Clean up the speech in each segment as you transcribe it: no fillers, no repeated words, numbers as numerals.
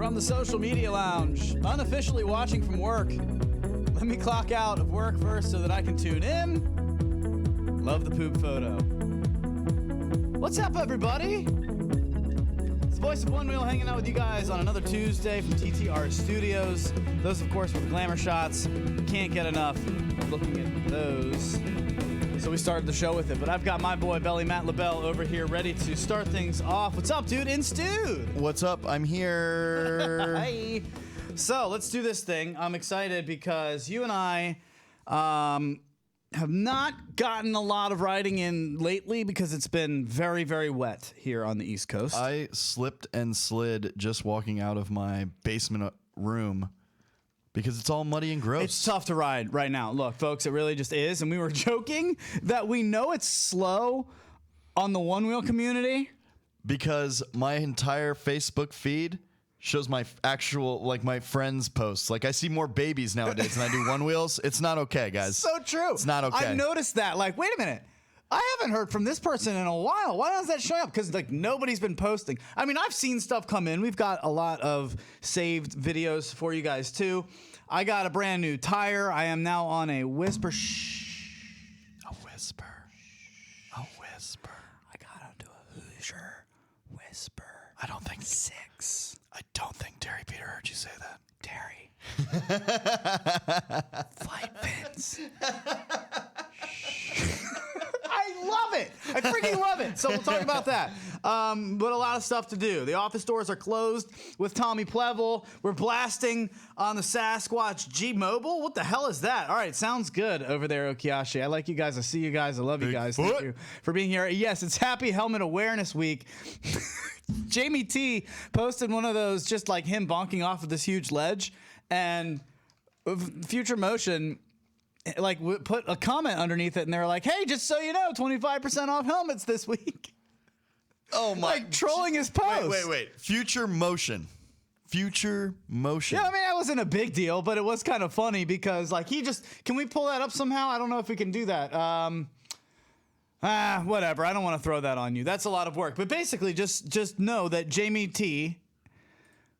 from the social media lounge, unofficially watching from work. Let me clock out of work first so that I can tune in. Love the poop photo. What's up, everybody? It's the Voice of Onewheel hanging out with you guys on another Tuesday from TTR Studios. Those, of course, were the glamour shots. Can't get enough of looking at those. So we started the show with it, but I've got my boy Belly Matt LaBelle over here ready to start things off. What's up, dude? In Stewed. What's up? I'm here. Hi. So let's do this thing. I'm excited because you and I have not gotten a lot of riding in lately because it's been very, very wet here on the East Coast. I slipped and slid just walking out of my basement room because it's all muddy and gross. It's tough to ride right now. Look, folks, it really just is. And we were joking that we know it's slow on the one-wheel community. Because my entire Facebook feed shows my actual, like, my friends' posts. Like, I see more babies nowadays than I do one-wheels. It's not okay, guys. So true. It's not okay. I've noticed that. Like, wait a minute. I haven't heard from this person in a while. Why does that show up? Because, like, nobody's been posting. I mean, I've seen stuff come in. We've got a lot of saved videos for you guys, too. I got a brand new tire. I am now on a whisper. A whisper. A whisper. I got onto a Hoosier whisper. I don't think... 6. I don't think Terry Peter heard you say that. Terry. Flight fins. I love it. I freaking love it. So we'll talk about that. But a lot of stuff to do. The office doors are closed with Tommy Plevel. We're blasting on the Sasquatch G Mobile. What the hell is that? All right, sounds good over there, Okiashi. I like you guys. I see you guys. I love you guys. Thank you for being here. Yes, it's Happy Helmet Awareness Week. Jamie T posted one of those, just like him bonking off of this huge ledge, and Future Motion like put a comment underneath it, and they were like, "Hey, just so you know, 25% off helmets this week." Oh my! Like trolling his post. Wait. Future Motion. Future Motion. Yeah, I mean, that wasn't a big deal, but it was kind of funny because, like, he just... Can we pull that up somehow? I don't know if we can do that. Whatever. I don't want to throw that on you. That's a lot of work. But basically, just know that Jamie T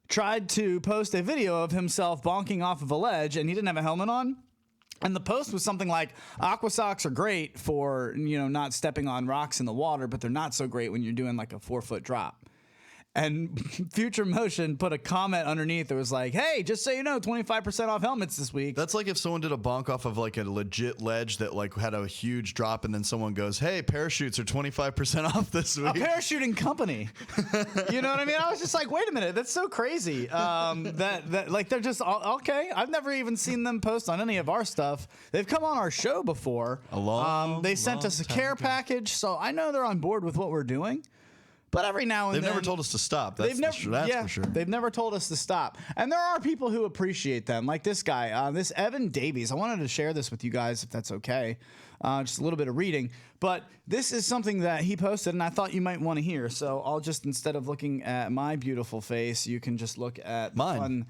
tried to post a video of himself bonking off of a ledge, and he didn't have a helmet on. And the post was something like, aqua socks are great for, not stepping on rocks in the water, but they're not so great when you're doing like a 4-foot drop. And Future Motion put a comment underneath that was like, "Hey, just so you know, 25% off helmets this week." That's like if someone did a bonk off of like a legit ledge that like had a huge drop, and then someone goes, "Hey, parachutes are 25% off this week." A parachuting company. You know what I mean? I was just like, wait a minute, that's so crazy. That like they're just okay. I've never even seen them post on any of our stuff. They've come on our show before. They sent us a care package, so I know they're on board with what we're doing. But every now and then... They've never told us to stop. That's for sure. They've never told us to stop. And there are people who appreciate them, like this guy, this Evan Davies. I wanted to share this with you guys, if that's okay. Just a little bit of reading. But this is something that he posted, and I thought you might want to hear. So I'll just, instead of looking at my beautiful face, you can just look at mine.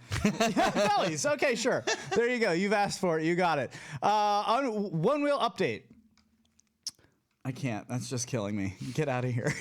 Bellies. Okay, sure. There you go. You've asked for it. You got it. On One Wheel update. I can't. That's just killing me. Get out of here.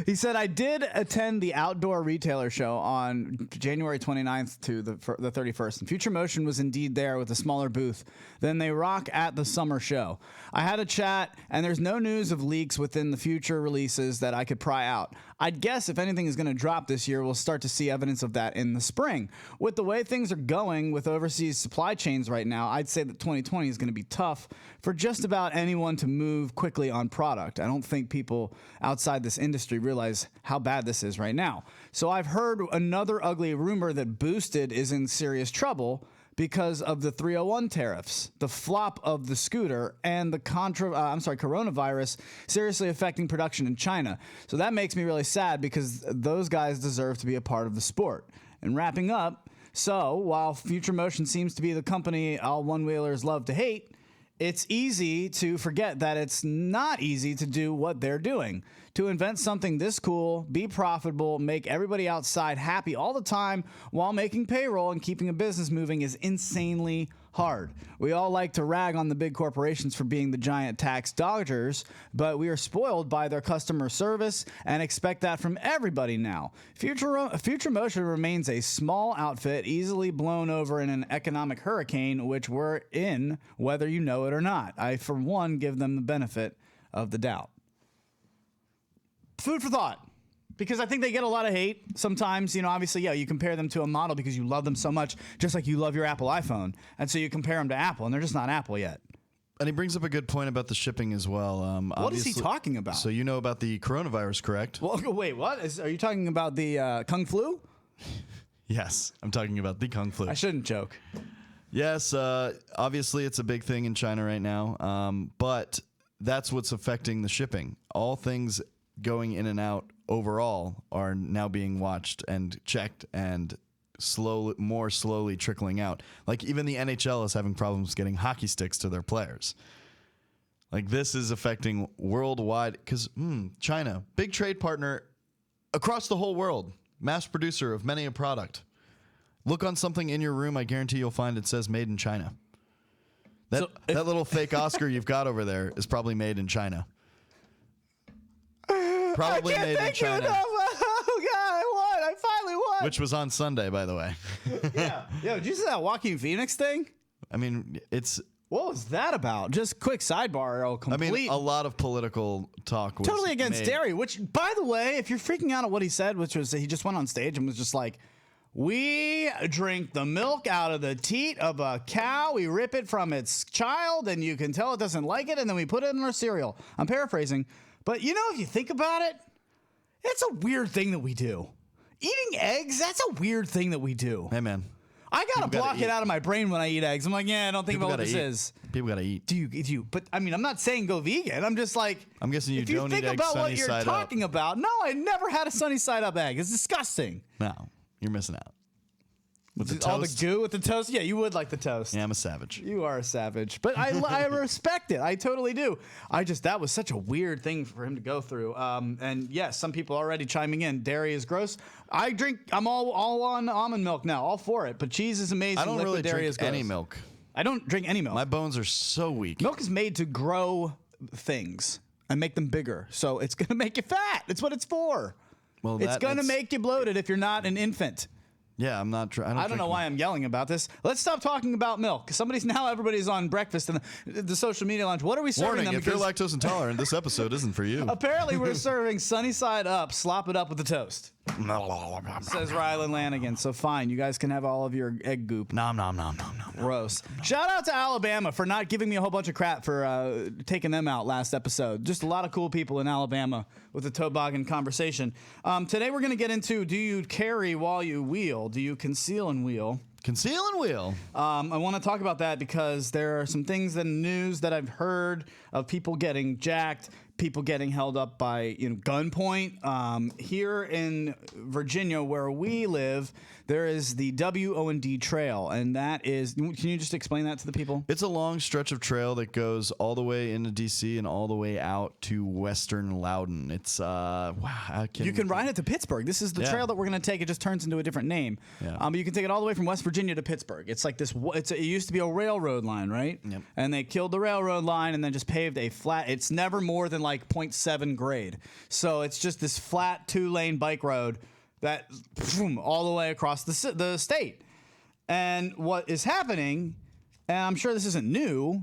He said, "I did attend the outdoor retailer show on January 29th to the 31st, and Future Motion was indeed there with a smaller booth than they rock at the summer show. I had a chat, and there's no news of leaks within the future releases that I could pry out. I'd guess if anything is going to drop this year, we'll start to see evidence of that in the spring. With the way things are going with overseas supply chains right now, I'd say that 2020 is going to be tough for just about anyone to move quickly on product. I don't think people outside this industry realize how bad this is right now. So I've heard another ugly rumor that Boosted is in serious trouble because of the 301 tariffs, the flop of the scooter, and the coronavirus seriously affecting production in China. So that makes me really sad because those guys deserve to be a part of the sport." And wrapping up, so while Future Motion seems to be the company all one-wheelers love to hate, it's easy to forget that it's not easy to do what they're doing. To invent something this cool, be profitable, make everybody outside happy all the time while making payroll and keeping a business moving is insanely hard. We all like to rag on the big corporations for being the giant tax dodgers, but we are spoiled by their customer service and expect that from everybody now. Future Motion remains a small outfit easily blown over in an economic hurricane, which we're in, whether you know it or not. I, for one, give them the benefit of the doubt. Food for thought. Because I think they get a lot of hate sometimes. Obviously, you compare them to a model because you love them so much, just like you love your Apple iPhone. And so you compare them to Apple, and they're just not Apple yet. And he brings up a good point about the shipping as well. What is he talking about? So you know about the coronavirus, correct? Well, wait, what? Are you talking about the Kung Flu? Yes, I'm talking about the Kung Flu. I shouldn't joke. Yes, obviously it's a big thing in China right now, but that's what's affecting the shipping. All things going in and out overall are now being watched and checked and more slowly trickling out. Like even the NHL is having problems getting hockey sticks to their players. Like this is affecting worldwide because China, big trade partner across the whole world, mass producer of many a product. Look on something in your room, I guarantee you'll find it says made in China. That little fake Oscar you've got over there is probably made in China. Probably made in China. Oh, God, I won. I finally won. Which was on Sunday, by the way. Yeah. Yo, did you see that Joaquin Phoenix thing? I mean, it's... What was that about? Just quick sidebar. I mean, a lot of political talk was totally against made. dairy, which, by the way, if you're freaking out at what he said, which was he just went on stage and was just like, we drink the milk out of the teat of a cow. We rip it from its child, and you can tell it doesn't like it, and then we put it in our cereal. I'm paraphrasing. But, if you think about it, it's a weird thing that we do. Eating eggs, that's a weird thing that we do. Hey, man. I gotta block it out of my brain when I eat eggs. I'm like, I don't think about what this is. People gotta eat. Do you? But I mean, I'm not saying go vegan. I'm just like, I'm guessing you don't eat eggs sunny side up. If you think about what you're talking about, no, I never had a sunny side up egg. It's disgusting. No, you're missing out. With the toast? All the goo with the toast? Yeah, you would like the toast. Yeah, I'm a savage. You are a savage. But I respect it. I totally do. That was such a weird thing for him to go through. And yes, some people already chiming in. Dairy is gross. I'm all on almond milk now, all for it. But cheese is amazing. I don't really dairy drink any milk. I don't drink any milk. My bones are so weak. Milk is made to grow things and make them bigger. So it's going to make you fat. That's what it's for. Well, it's going to make you bloated if you're not an infant. Yeah, I'm not. I don't know why I'm yelling about this. Let's stop talking about milk. Everybody's on breakfast and the social media lounge. What are we serving them? If you're lactose intolerant, this episode isn't for you. Apparently, we're serving sunny side up, slop it up with the toast. Says Rylan Lanigan. So fine, you guys can have all of your egg goop. Nom. Gross. Shout out to Alabama for not giving me a whole bunch of crap for taking them out last episode. Just a lot of cool people in Alabama with the toboggan conversation. Today we're going to get into, do you carry while you wheel? Do you conceal and wheel? Conceal and wheel. I want to talk about that because there are some things in the news that I've heard of people getting jacked, people getting held up by gunpoint. Here in Virginia, where we live, there is the WO&D Trail, and that is. Can you just explain that to the people? It's a long stretch of trail that goes all the way into DC and all the way out to Western Loudon. It's you can ride it to Pittsburgh. This is the trail that we're going to take. It just turns into a different name. Yeah. But you can take it all the way from West Virginia to Pittsburgh. It's like this. It used to be a railroad line, right? Yep. And they killed the railroad line and then just paved a flat. It's never more than like 0.7 grade. So it's just this flat 2-lane bike road that all the way across the state. And what is happening, and I'm sure this isn't new,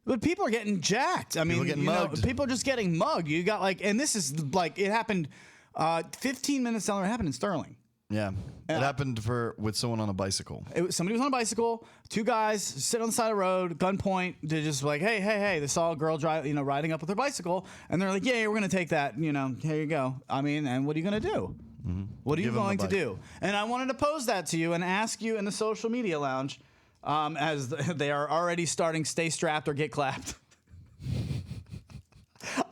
but people are getting jacked. I mean, people are just getting mugged. You got and this is it happened 15 minutes down the road. It happened in Sterling. Yeah. It happened with someone on a bicycle. Somebody was on a bicycle, two guys sitting on the side of the road, gunpoint. They're just like, hey. They saw a girl riding up with her bicycle, and they're like, yeah, we're going to take that. Here you go. I mean, and what are you going to do? Mm-hmm. What are you going to do? And I wanted to pose that to you and ask you in the social media lounge, as they are already starting stay strapped or get clapped.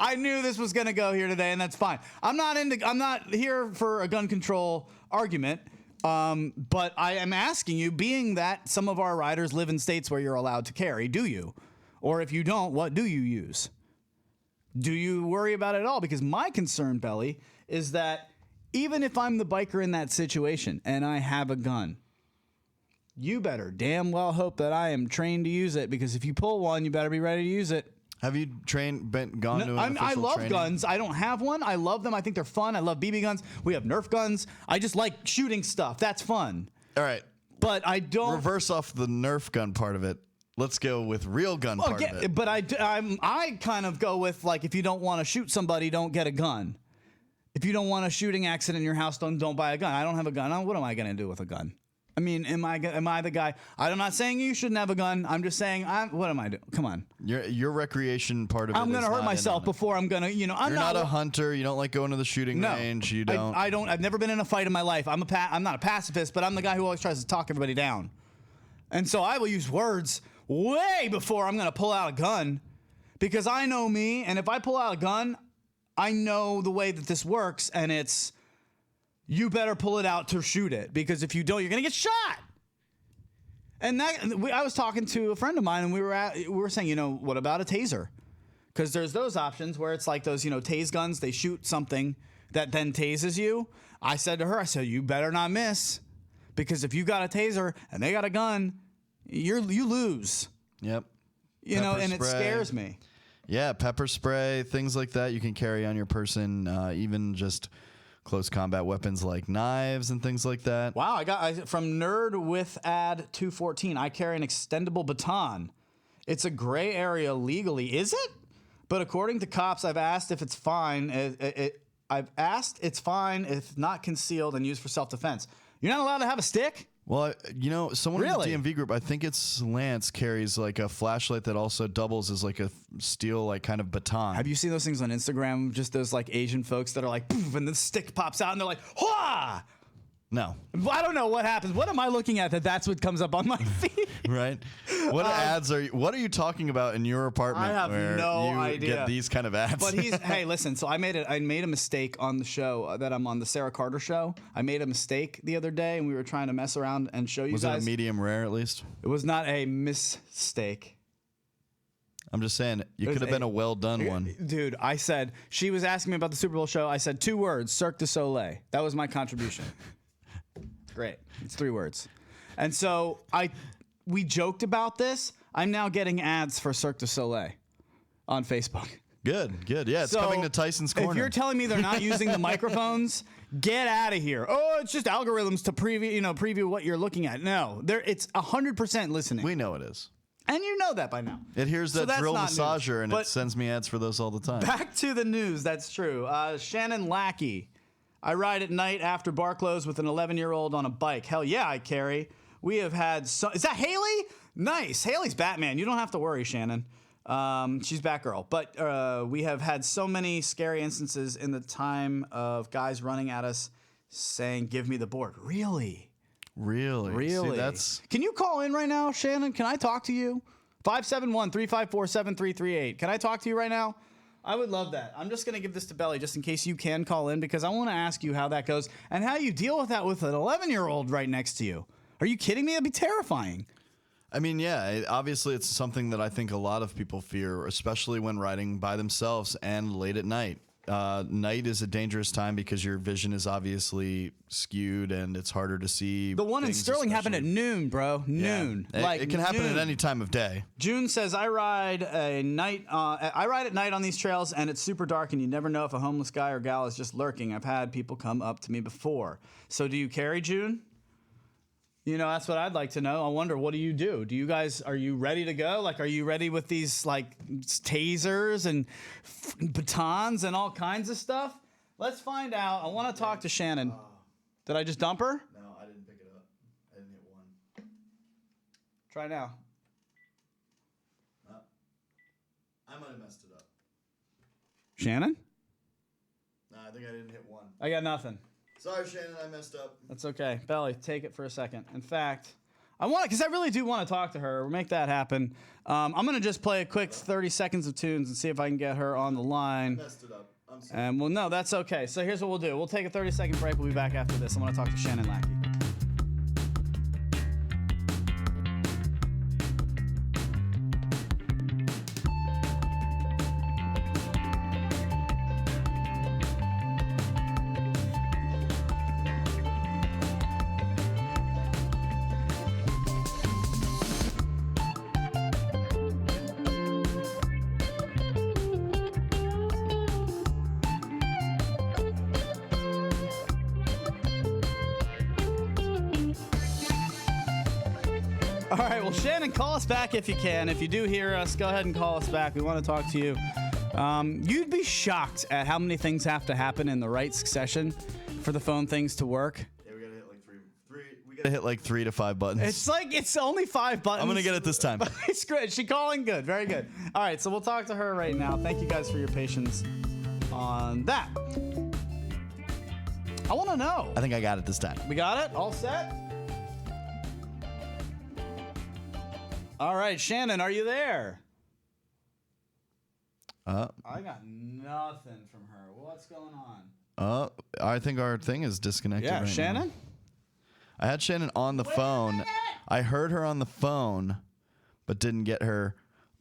I knew this was going to go here today, and that's fine. I'm not here for a gun control argument, but I am asking you, being that some of our riders live in states where you're allowed to carry, do you? Or if you don't, what do you use? Do you worry about it at all? Because my concern, Belly, is that even if I'm the biker in that situation and I have a gun, you better damn well hope that I am trained to use it, because if you pull one, you better be ready to use it. Have you gone to an official I love training? guns. I don't have one. I love them. I think they're fun. I love BB guns. We have Nerf guns. I just like shooting stuff. That's fun. All right. But I don't reverse off the Nerf gun part of it. Let's go with real gun part of it. But I kind of go with, like, if you don't want to shoot somebody, don't get a gun. If you don't want a shooting accident in your house, don't buy a gun. I don't have a gun. What am I going to do with a gun? I mean, am I the guy? I'm not saying you shouldn't have a gun. I'm just saying, what am I doing? Come on. Your recreation part of it. I'm going to hurt myself before I'm going to, You're not a hunter. You don't like going to the shooting range. You don't. I don't. I've never been in a fight in my life. I'm not a pacifist, but I'm the guy who always tries to talk everybody down. And so I will use words way before I'm going to pull out a gun, because I know me. And if I pull out a gun, I know the way that this works, and it's, you better pull it out to shoot it, because if you don't, you're going to get shot. And I was talking to a friend of mine, and we were saying, what about a taser? Because there's those options where it's like those, tase guns. They shoot something that then tases you. I said to her, you better not miss, because if you got a taser and they got a gun, you lose. Yep. And it scares me. Yeah, pepper spray, things like that you can carry on your person, even just close combat weapons like knives and things like that. Wow, I got from Nerd with Ad 214. I carry an extendable baton. It's a gray area legally, is it? But according to cops, I've asked if it's fine. It's fine if not concealed and used for self-defense. You're not allowed to have a stick? Well, someone in the DMV group, I think it's Lance, carries like a flashlight that also doubles as like a steel, like kind of baton. Have you seen those things on Instagram? Just those like Asian folks that are like, poof, and the stick pops out and they're like, "Hua!" No. I don't know what happens. What am I looking at that's what comes up on my feed? Right. What what are you talking about in your apartment? I have no idea. Get these kind of ads. But hey, listen, so I made a mistake on the show that I'm on, the Sarah Carter show. I made a mistake the other day, and we were trying to mess around and show you guys. Was it a medium rare at least? It was not a mistake. I'm just saying, you could have been a well done one. Dude, I said, she was asking me about the Super Bowl show. I said 2 words, Cirque du Soleil. That was my contribution. Great. It's 3 words. And so we joked about this. I'm now getting ads for Cirque du Soleil on Facebook. Good. Yeah, it's coming to Tyson's Corner. If you're telling me they're not using the microphones, get out of here. Oh, it's just algorithms to preview what you're looking at. No, it's 100% listening. We know it is. And you know that by now. It hears that drill massager, news, and it sends me ads for those all the time. Back to the news. That's true. Shannon Lackey. I ride at night after bar close with an 11-year-old on a bike. Hell yeah, I carry. We have had is that Haley? Nice. Haley's Batman. You don't have to worry, Shannon. She's Batgirl. But we have had so many scary instances in the time of guys running at us saying, "Give me the board." Really? See, Can you call in right now, Shannon? Can I talk to you? 571-354-7338. Can I talk to you right now? I would love that. I'm just going to give this to Belly just in case you can call in, because I want to ask you how that goes and how you deal with that with an 11-year-old right next to you. Are you kidding me? That'd be terrifying. I mean, yeah, obviously it's something that I think a lot of people fear, especially when riding by themselves and late at night. Night is a dangerous time because your vision is obviously skewed and it's harder to see. The one in Sterling happened at noon, bro. Noon. Yeah. It can happen at any time of day. June says, I ride at night on these trails, and it's super dark, and you never know if a homeless guy or gal is just lurking. I've had people come up to me before. So do you carry, June? That's what I'd like to know. I wonder, what do you do? Are you ready to go? Like, are you ready with these, like, tasers and batons and all kinds of stuff? Let's find out. I want to talk to Shannon. Did I just dump her? No, I didn't pick it up. I didn't hit 1. Try now. I might have messed it up. Shannon? No, I think I didn't hit 1. I got nothing. Sorry, Shannon, I messed up. That's okay. Belly, take it for a second. In fact, because I really do want to talk to her. We'll make that happen. I'm going to just play a quick 30 seconds of tunes and see if I can get her on the line. I messed it up. I'm sorry. And no, that's okay. So here's what we'll do. We'll take a 30-second break. We'll be back after this. I want to talk to Shannon Lackey. All right, well, Shannon, call us back if you can. If you do hear us, go ahead and call us back. We want to talk to you. You'd be shocked at how many things have to happen in the right succession for the phone things to work. Yeah, we gotta hit like three. We gotta hit like 3 to 5 buttons. It's only 5 buttons. I'm gonna get it this time. It's good. Is she calling? Good. Very good. All right, so we'll talk to her right now. Thank you guys for your patience on that. I want to know. I think I got it this time. We got it? All set? All right, Shannon, are you there? I got nothing from her. What's going on? I think our thing is disconnected right Shannon? now. I had Shannon on the phone. I heard her on the phone, but didn't get her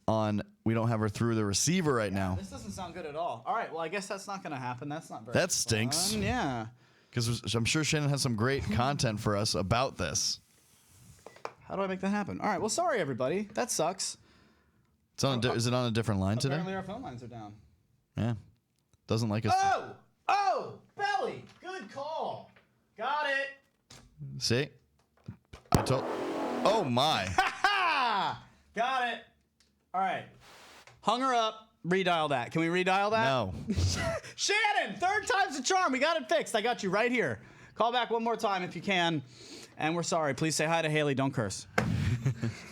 on. We don't have her through the receiver right now. This doesn't sound good at all. All right, well, I guess that's not going to happen. That's not very That stinks. fun. Yeah. Because I'm sure Shannon has some great content for us about this. How do I make that happen? All right, well, sorry, everybody. That sucks. It's on. Is it on a different line today? Apparently our phone lines are down. Yeah. Doesn't like us. Oh, Belly. Good call. Got it. See? I told. Oh, my. Ha! Got it. All right. Hung her up. Redial that. Can we redial that? No. Shannon, 3rd time's the charm. We got it fixed. I got you right here. Call back one more time if you can. And we're sorry. Please say hi to Haley. Don't curse.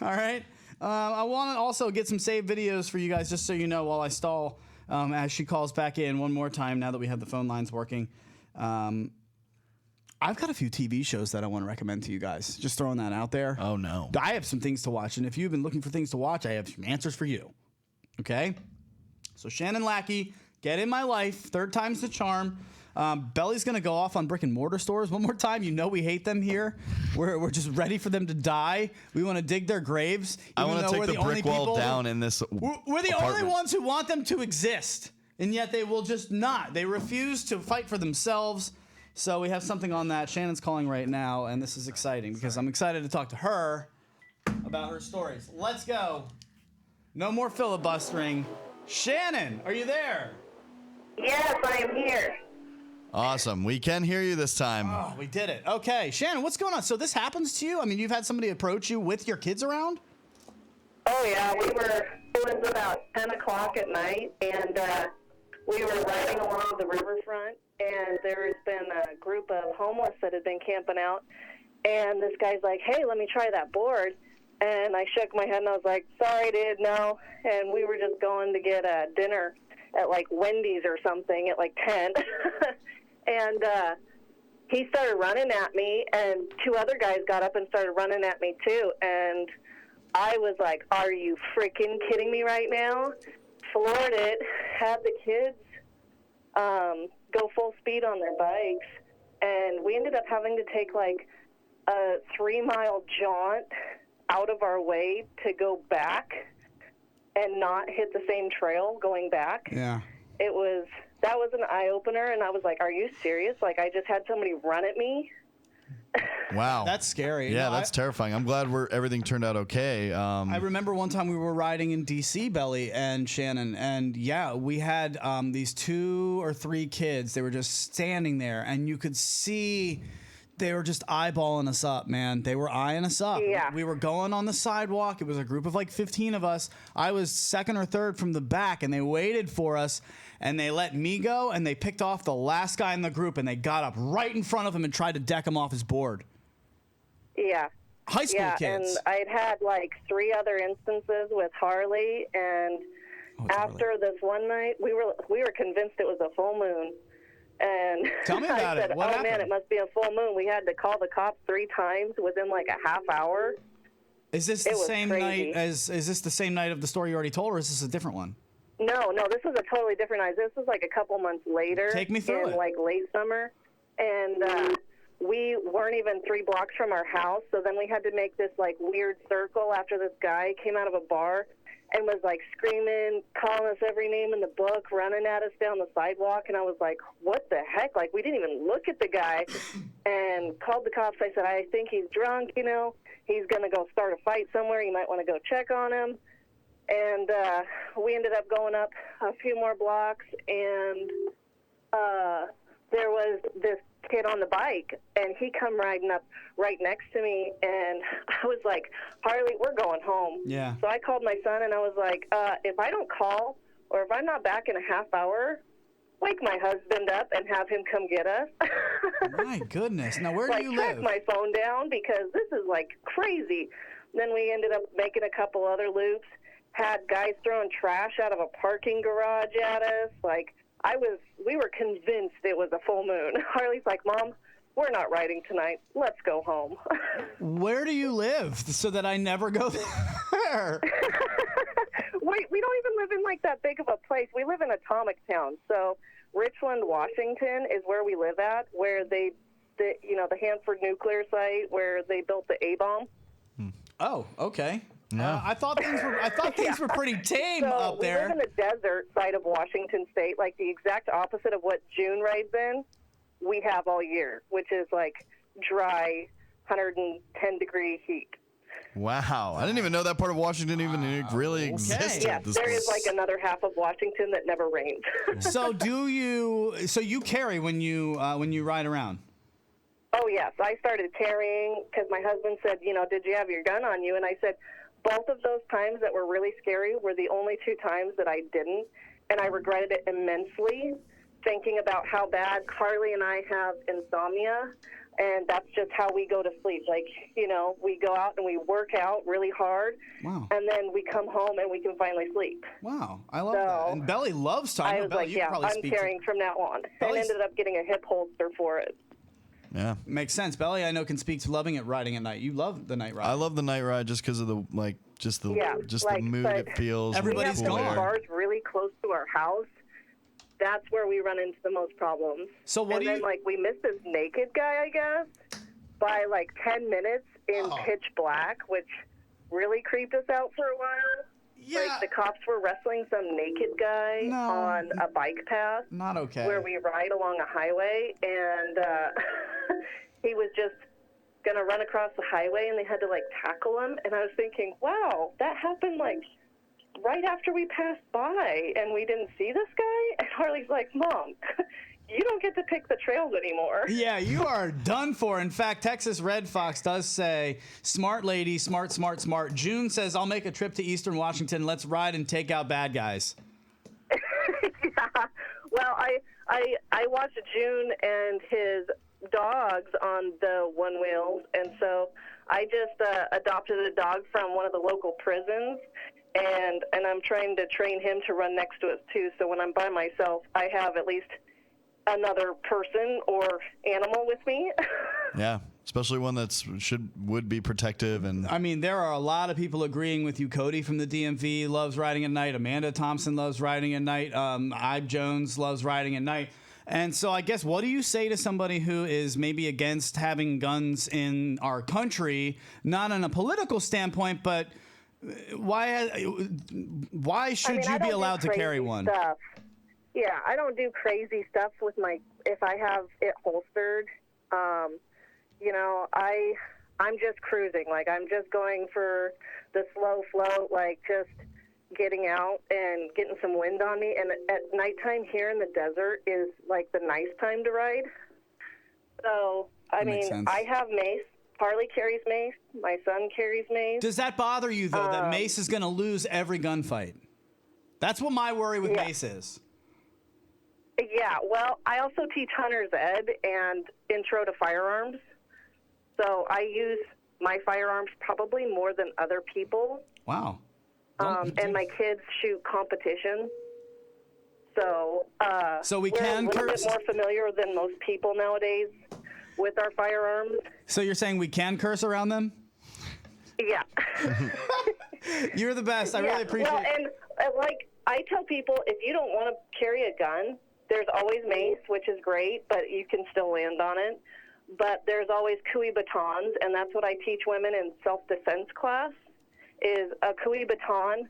All right. I want to also get some saved videos for you guys, just so you know, while I stall as she calls back in one more time now that we have the phone lines working. I've got a few TV shows that I want to recommend to you guys. Just throwing that out there. Oh, no. I have some things to watch, and if you've been looking for things to watch, I have some answers for you. Okay? So Shannon Lackey, get in my life. 3rd time's the charm. Belly's going to go off on brick and mortar stores one more time. You know we hate them here. We're just ready for them to die. We want to dig their graves. I want to take the brick wall down in this We're the only ones who want them to exist, and yet they will just not. They refuse to fight for themselves. So we have something on that. Shannon's calling right now, and this is exciting because I'm excited to talk to her about her stories. Let's go. No more filibustering. Shannon, are you there? Yes, I am here. Awesome. We can hear you this time. Oh, we did it. Okay, Shannon, what's going on? So this happens to you? I mean, you've had somebody approach you with your kids around? Oh, yeah. It was about 10 o'clock at night, and we were riding along the riverfront, and there's been a group of homeless that had been camping out, and this guy's like, hey, let me try that board. And I shook my head, and I was like, sorry, dude, no. And we were just going to get dinner at, like, Wendy's or something at, like, 10. And he started running at me, and 2 other guys got up and started running at me, too. And I was like, are you freaking kidding me right now? Floored it, had the kids go full speed on their bikes, and we ended up having to take, like, a 3-mile jaunt out of our way to go back and not hit the same trail going back. Yeah. That was an eye-opener, and I was like, are you serious? Like, I just had somebody run at me. Wow. That's scary. Yeah, No, that's terrifying. I'm glad everything turned out okay. I remember one time we were riding in D.C., Belly and Shannon, and yeah, we had these 2 or 3 kids. They were just standing there, and you could see they were just eyeballing us up, man. They were eyeing us up. Yeah. We were going on the sidewalk. It was a group of like 15 of us. I was 2nd or 3rd from the back, and they waited for us, and they let me go, and they picked off the last guy in the group, and they got up right in front of him and tried to deck him off his board. Yeah. High school kids. And I'd had like 3 other instances with Harley, and after this one night, we were convinced it was a full moon. And Tell me about I said, it. What happened? Man, it must be a full moon. We had to call the cops 3 times within like a half hour. Is this the was same crazy. night is this the same night of the story you already told, or is this a different one? No, this is a totally different night. This was like a couple months later. Take me through in it. like late summer. And we weren't even 3 blocks from our house, so then we had to make this like weird circle after this guy came out of a bar and was like screaming, calling us every name in the book, running at us down the sidewalk. And I was like, what the heck? Like, we didn't even look at the guy, and called the cops. I said, I think he's drunk, you know. He's going to go start a fight somewhere. You might want to go check on him. And we ended up going up a few more blocks, and there was this kid on the bike, and he come riding up right next to me, and I was like, Harley, we're going home. Yeah. So I called my son, and I was like, if I don't call or if I'm not back in a half hour, wake my husband up and have him come get us. My goodness. Now, where do you track live? my phone down because this is like crazy. Then we ended up making a couple other loops, had guys throwing trash out of a parking garage at us. Like, we were convinced it was a full moon. Harley's like, Mom, we're not riding tonight. Let's go home. Where do you live so that I never go there? We don't even live in like that big of a place. We live in Atomic Town. So Richland, Washington is where we live at, where the Hanford nuclear site where they built the A-bomb. Oh, okay. Yeah. I thought things were pretty tame So up there. we live in the desert side of Washington State, like the exact opposite of what June rides in. We have all year, which is like dry, 110-degree heat. Wow. I didn't even know that part of Washington even really existed. Yes, there is like another half of Washington that never rains. So you carry when you ride around? Oh, yes. I started carrying because my husband said, did you have your gun on you? And I said, both of those times that were really scary were the only 2 times that I didn't. And I regretted it immensely, thinking about how bad Carly and I have insomnia. And that's just how we go to sleep. Like, we go out and we work out really hard. Wow. And then we come home and we can finally sleep. Wow. I love that. And Belly loves time. I was Belly, like, you can probably I'm speak carrying from now on. And ended up getting a hip holster for it. Yeah. Makes sense. Belly, I know, can speak to loving it riding at night. You love the night ride. I love the night ride just because of the the mood it feels. Everybody's we have gone. bars really close to our house. That's where we run into the most problems. So what and do then, you? we missed this naked guy, I guess, by 10 minutes in pitch black, which really creeped us out for a while. Yeah. The cops were wrestling some naked guy on a bike path. Not okay. Where we ride along a highway, and he was just going to run across the highway, and they had to, tackle him. And I was thinking, wow, that happened, right after we passed by, and we didn't see this guy? And Harley's like, Mom, you don't get to pick the trails anymore. Yeah, you are done for. In fact, Texas Red Fox does say, smart lady, smart, smart, smart. June says, I'll make a trip to Eastern Washington. Let's ride and take out bad guys. Yeah. Well, I watched June and his dogs on the Onewheels, and so I just adopted a dog from one of the local prisons, and I'm trying to train him to run next to us, too. So when I'm by myself, I have at least another person or animal with me. Yeah, especially one that's would be protective. And I mean, there are a lot of people agreeing with you. Cody from the DMV loves riding at night. Amanda Thompson loves riding at night. Ibe Jones loves riding at night. And so I guess, what do you say to somebody who is maybe against having guns in our country, not on a political standpoint, but why should you be allowed to carry one? Stuff. Yeah, I don't do crazy stuff with if I have it holstered. I'm just cruising. I'm just going for the slow float, just getting out and getting some wind on me. And at nighttime here in the desert is the nice time to ride. So, I mean, I have mace. Harley carries mace. My son carries mace. Does that bother you, though, that Mace is going to lose every gunfight? That's what my worry with Mace is. Yeah, well, I also teach hunter's ed and intro to firearms. So I use my firearms probably more than other people. Wow. And my kids shoot competition. So, we can we're a little curse. bit more familiar than most people nowadays with our firearms. So you're saying we can curse around them? Yeah. You're the best. I really appreciate it. Well, and I tell people, if you don't want to carry a gun, there's always mace, which is great, but you can still land on it. But there's always Cooey batons, and that's what I teach women in self-defense class, is a Cooey baton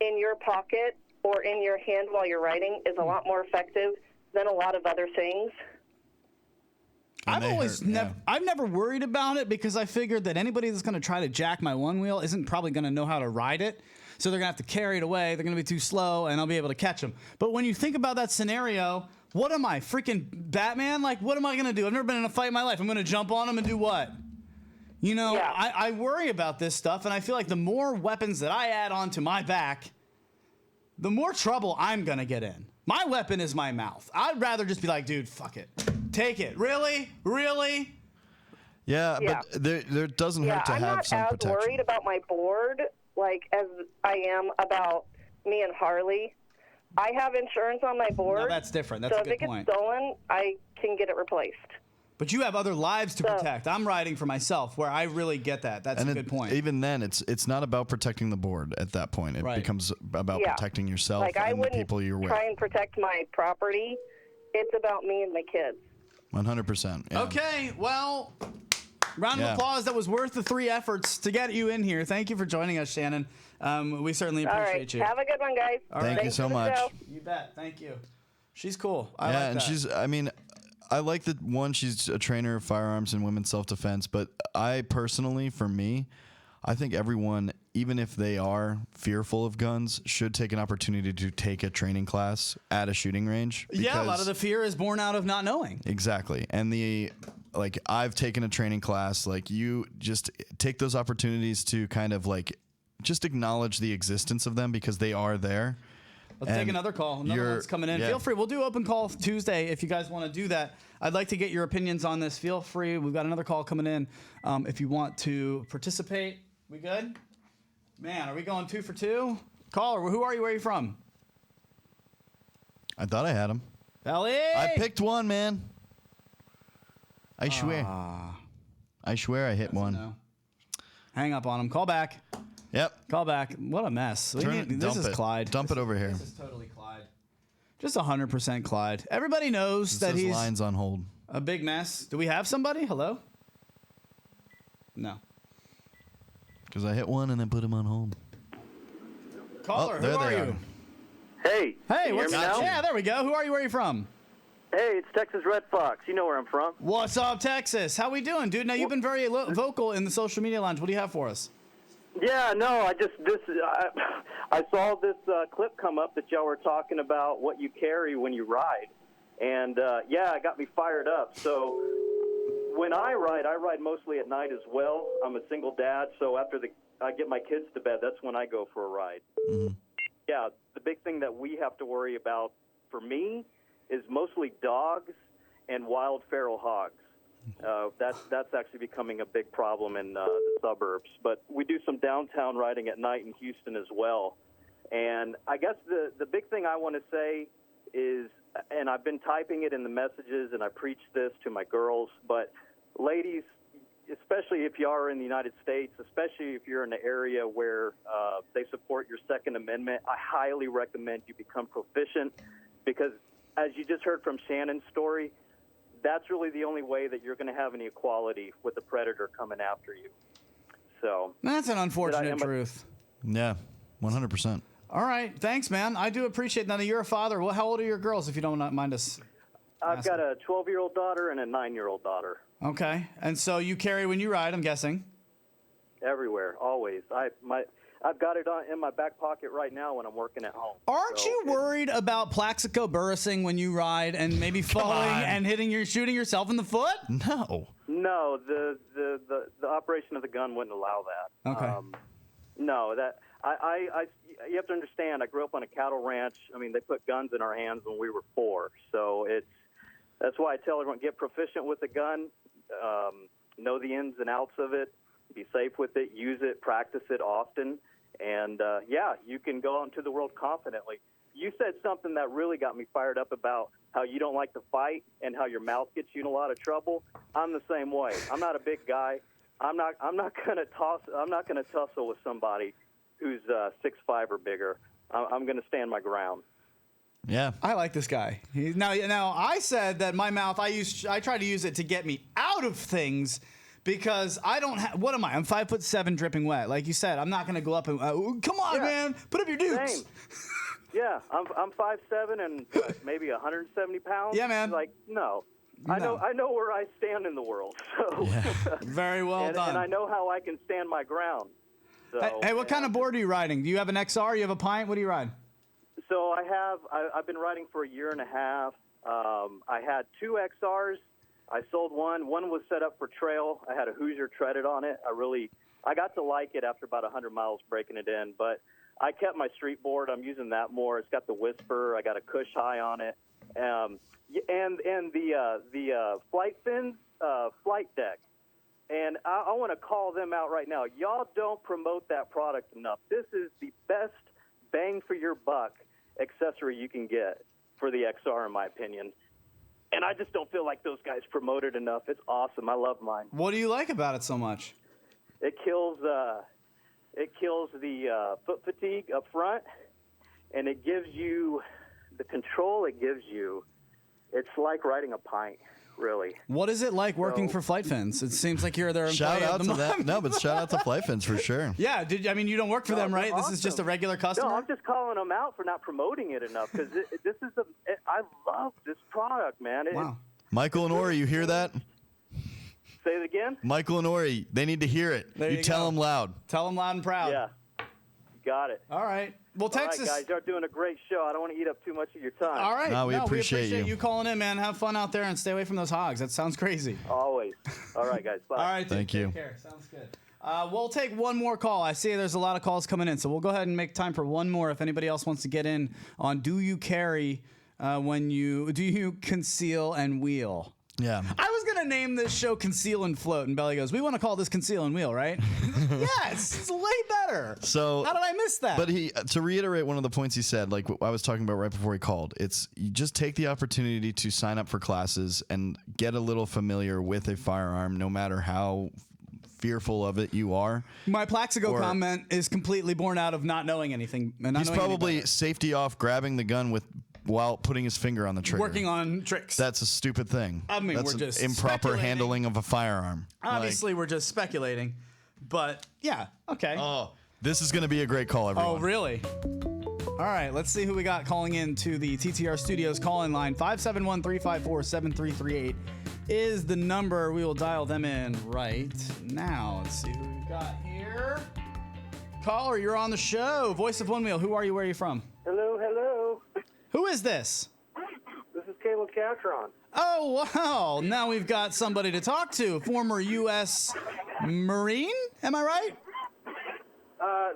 in your pocket or in your hand while you're riding is a lot more effective than a lot of other things. I've never worried about it because I figured that anybody that's going to try to jack my one wheel isn't probably going to know how to ride it. So they're going to have to carry it away. They're going to be too slow, and I'll be able to catch them. But when you think about that scenario, What am I, freaking Batman? Like, what am I gonna do? I've never been in a fight in my life. I'm gonna jump on him and do what? You know, Yeah. I worry about this stuff, and I feel like the more weapons that I add onto my back, the more trouble I'm gonna get in. My weapon is my mouth. I'd rather just be like, dude, fuck it. Take it. Really? Really? Yeah, Yeah. but there doesn't hurt to I'm have not some as protection. worried about my board like as I am about me and Harley. I have insurance on my board. No, that's different. That's so a good if it point. gets stolen, I can get it replaced. But you have other lives to protect. I'm riding for myself, where I really get that. That's a good point. Even then, it's not about protecting the board at that point. It Right. becomes about Yeah. protecting yourself Like I and the wouldn't people you're with. try and protect my property. It's about me and my kids. 100%. Yeah. Okay, well, round of Yeah. applause. That was worth the 3 efforts to get you in here. Thank you for joining us, Shannon. We certainly All appreciate right. you. Have a good one, guys. Thank you Thanks so for the much. show. You bet. Thank you. She's cool. I Yeah, like and that. I like that one, she's a trainer of firearms and women's self-defense, but I personally, for me, I think everyone, even if they are fearful of guns, should take an opportunity to take a training class at a shooting range. Yeah, a lot because- of the fear is born out of not knowing. Exactly. And I've taken a training class, like you just take those opportunities to kind of like just acknowledge the existence of them because they are there. Let's take And another call. Another you're- one's coming in. yeah. Feel free. We'll do open call Tuesday if you guys want to do that. I'd like to get your opinions on this. Feel free. We've got another call coming in. If you want to participate, we good? Man, are we going 2 for 2? Caller, who are you? Where are you from? I thought I had them. Ellie. I picked one, man. I swear. I swear I hit one. No. Hang up on him. Call back. Yep. Call back. What a mess. This Dump is it. Clyde. Dump it over here. This is totally Clyde. Just 100% Clyde. Everybody knows that Says he's lines on hold. a big mess. Do we have somebody? Hello? No. Because I hit one and then put him on hold. Caller, there who are they you? are. Hey. Hey, can you what's hear me up? now? Yeah, there we go. Who are you? Where are you from? Hey, it's Texas Red Fox. You know where I'm from. What's up, Texas? How we doing, dude? Now, you've been very vocal in the social media lounge. What do you have for us? Yeah, no, I saw this clip come up that y'all were talking about what you carry when you ride. And, yeah, it got me fired up. So when I ride mostly at night as well. I'm a single dad, so after I get my kids to bed, that's when I go for a ride. Mm-hmm. Yeah, the big thing that we have to worry about for me is mostly dogs and wild feral hogs. That's actually becoming a big problem in the suburbs. But we do some downtown riding at night in Houston as well. And I guess the big thing I want to say is, and I've been typing it in the messages, and I preach this to my girls, but ladies, especially if you are in the United States, especially if you're in an area where they support your Second Amendment, I highly recommend you become proficient, because as you just heard from Shannon's story, that's really the only way that you're going to have any equality with the predator coming after you. So That's an unfortunate truth. Yeah, 100%. All right. Thanks, man. I do appreciate that. Now, you're a father. Well, how old are your girls, if you don't mind us? I've got a 12-year-old daughter and a 9-year-old daughter. Okay. And so you carry when you ride, I'm guessing. Everywhere, always. I've got it in my back pocket right now when I'm working at home. Aren't So you worried about Plaxico burrowing when you ride and maybe falling on. and shooting yourself in the foot? No. No, the operation of the gun wouldn't allow that. Okay. No, that you have to understand. I grew up on a cattle ranch. I mean, they put guns in our hands when we were 4. So that's why I tell everyone, get proficient with the gun, know the ins and outs of it, be safe with it, use it, practice it often, and yeah, you can go out into the world confidently. You said something that really got me fired up about how you don't like to fight and how your mouth gets you in a lot of trouble. I'm the same way. I'm not a big guy. I'm not gonna tussle with somebody who's 6'5" or bigger. I'm gonna stand my ground. Yeah. I like this guy. Now I said that my mouth, I try to use it to get me out of things, because I don't have, what am I? I'm 5'7", dripping wet. Like you said, I'm not going to go up and, come on, Yeah. man, put up your dukes. Same. Yeah, I'm 5'7" and maybe 170 pounds. Yeah, man. Like, no. No. I know where I stand in the world. So Very well done. and I know how I can stand my ground. So, Hey, what kind of board are you riding? Do you have an XR? You have a Pint? What do you ride? So I've been riding for a year and a half. had 2 XRs. I sold one. One was set up for trail. I had a Hoosier treaded on it. I got to like it after about 100 miles breaking it in, but I kept my street board. I'm using that more. It's got the Whisper. I got a Cush High on it, and the Flight Fins flight deck. And I want to call them out right now. Y'all don't promote that product enough. This is the best bang for your buck accessory you can get for the XR, in my opinion. And I just don't feel like those guys promote it enough. It's awesome. I love mine. What do you like about it so much? It kills the foot fatigue up front, and it gives you the control it gives you. It's like riding a pint, really. What is it like working for Flight Fins? It seems like you're their employee Shout out of the to that. month. No, but shout out to Flight Fins for sure. Yeah, you don't work for them, right? They're This is just a regular customer? No, I'm just calling them out for not promoting it enough because I love this product, man. Wow. Michael and Ori, you hear that? Say it again? Michael and Ori, they need to hear it. There you tell go. them loud. Tell them loud and proud. Yeah. Got it. All right. Well, Texas. All right, guys, you're doing a great show. I don't want to eat up too much of your time. All right. No, we appreciate you. calling in, man. Have fun out there and stay away from those hogs. That sounds crazy. Always. All right, guys. Bye. All right. Thank you. Take care. Sounds good. We'll take one more call. I see there's a lot of calls coming in, so we'll go ahead and make time for one more. If anybody else wants to get in on do you carry do you conceal and wheel? Yeah. I was going to name this show Conceal and Float, and Belly goes, we want to call this Conceal and Wheel, right? Yes, it's way better. So how did I miss that? But to reiterate one of the points he said, like what I was talking about right before he called, it's you just take the opportunity to sign up for classes and get a little familiar with a firearm, no matter how fearful of it you are. My Plaxico comment is completely born out of not knowing anything. He's probably safety off, grabbing the gun while putting his finger on the trigger. Working on tricks. That's a stupid thing. I mean, that's we're just improper speculating. handling of a firearm. Obviously, we're just speculating. But, yeah, okay. This is going to be a great call, everyone. Oh, really? All right, let's see who we got calling in to the TTR Studios call-in line. 571-354-7338 is the number. We will dial them in right now. Let's see who we've got here. Caller, you're on the show. Voice of Onewheel. Who are you? Where are you from? Hello, hello. Who is this? This is Caleb Catron. Oh, wow. Now we've got somebody to talk to. Former U.S. Marine? Am I right?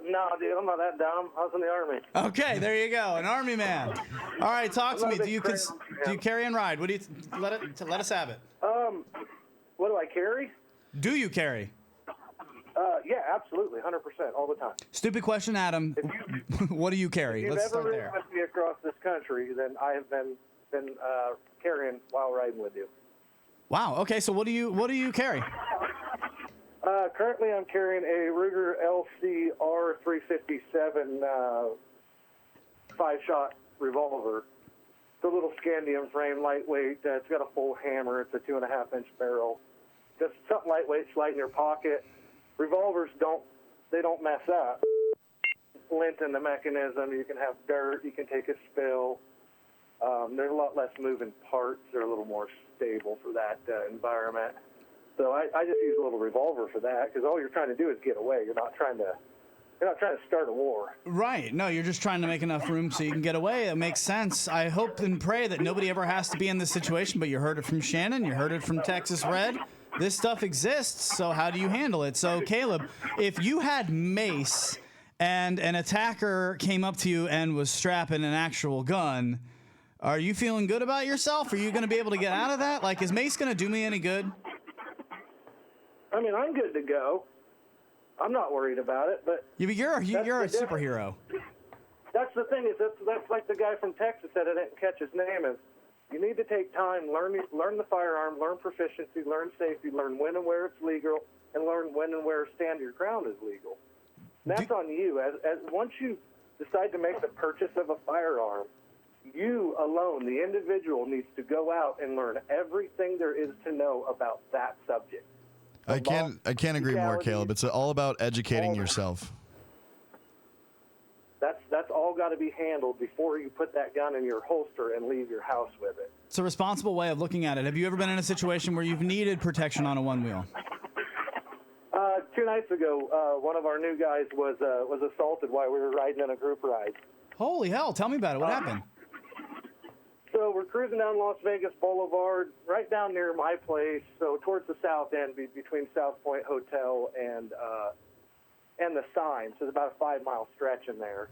No, dude, I'm not that dumb. I was in the Army. Okay, there you go. An Army man. All right, talk to me. Do you carry and ride? What do you let us have it? What do I carry? Do you carry? Yeah, absolutely, 100%, all the time. Stupid question, Adam. What do you carry? If you've Let's ever start ridden there. with me across this country, then I have been carrying while riding with you. Wow. Okay, so what do you carry? Currently, I'm carrying a Ruger LCR 357 5-shot revolver. It's a little Scandium frame, lightweight. It's got a full hammer. It's a 2.5-inch barrel. Just something lightweight, slide in your pocket. Revolvers don't mess up. Lint in the mechanism. You can have dirt. You can take a spill. There's a lot less moving parts. They're a little more stable for that environment. So I just use a little revolver for that because all you're trying to do is get away. You're not trying to start a war. Right. No, you're just trying to make enough room so you can get away. It makes sense. I hope and pray that nobody ever has to be in this situation, but you heard it from Shannon. You heard it from Texas Red. This stuff exists, so how do you handle it? So, Caleb, if you had mace and an attacker came up to you and was strapping an actual gun, are you feeling good about yourself? Are you going to be able to get out of that? Like, is mace going to do me any good? I mean, I'm good to go. I'm not worried about it, but You're a the difference. superhero. That's the thing is that's like the guy from Texas said. I didn't catch his name. Is you need to take time, learn the firearm, learn proficiency, learn safety, learn when and where it's legal, and learn when and where stand your ground is legal. And that's on you. As once you decide to make the purchase of a firearm, you alone, the individual, needs to go out and learn everything there is to know about that subject. I can't agree more, Caleb. It's all about educating yourself. That's all got to be handled before you put that gun in your holster and leave your house with it. It's a responsible way of looking at it. Have you ever been in a situation where you've needed protection on a one wheel? 2 nights ago, one of our new guys was assaulted while we were riding in a group ride. Holy hell! Tell me about it. What happened? So we're cruising down Las Vegas Boulevard, right down near my place, so towards the south end, between South Point Hotel and the sign. So it's about a 5-mile stretch in there.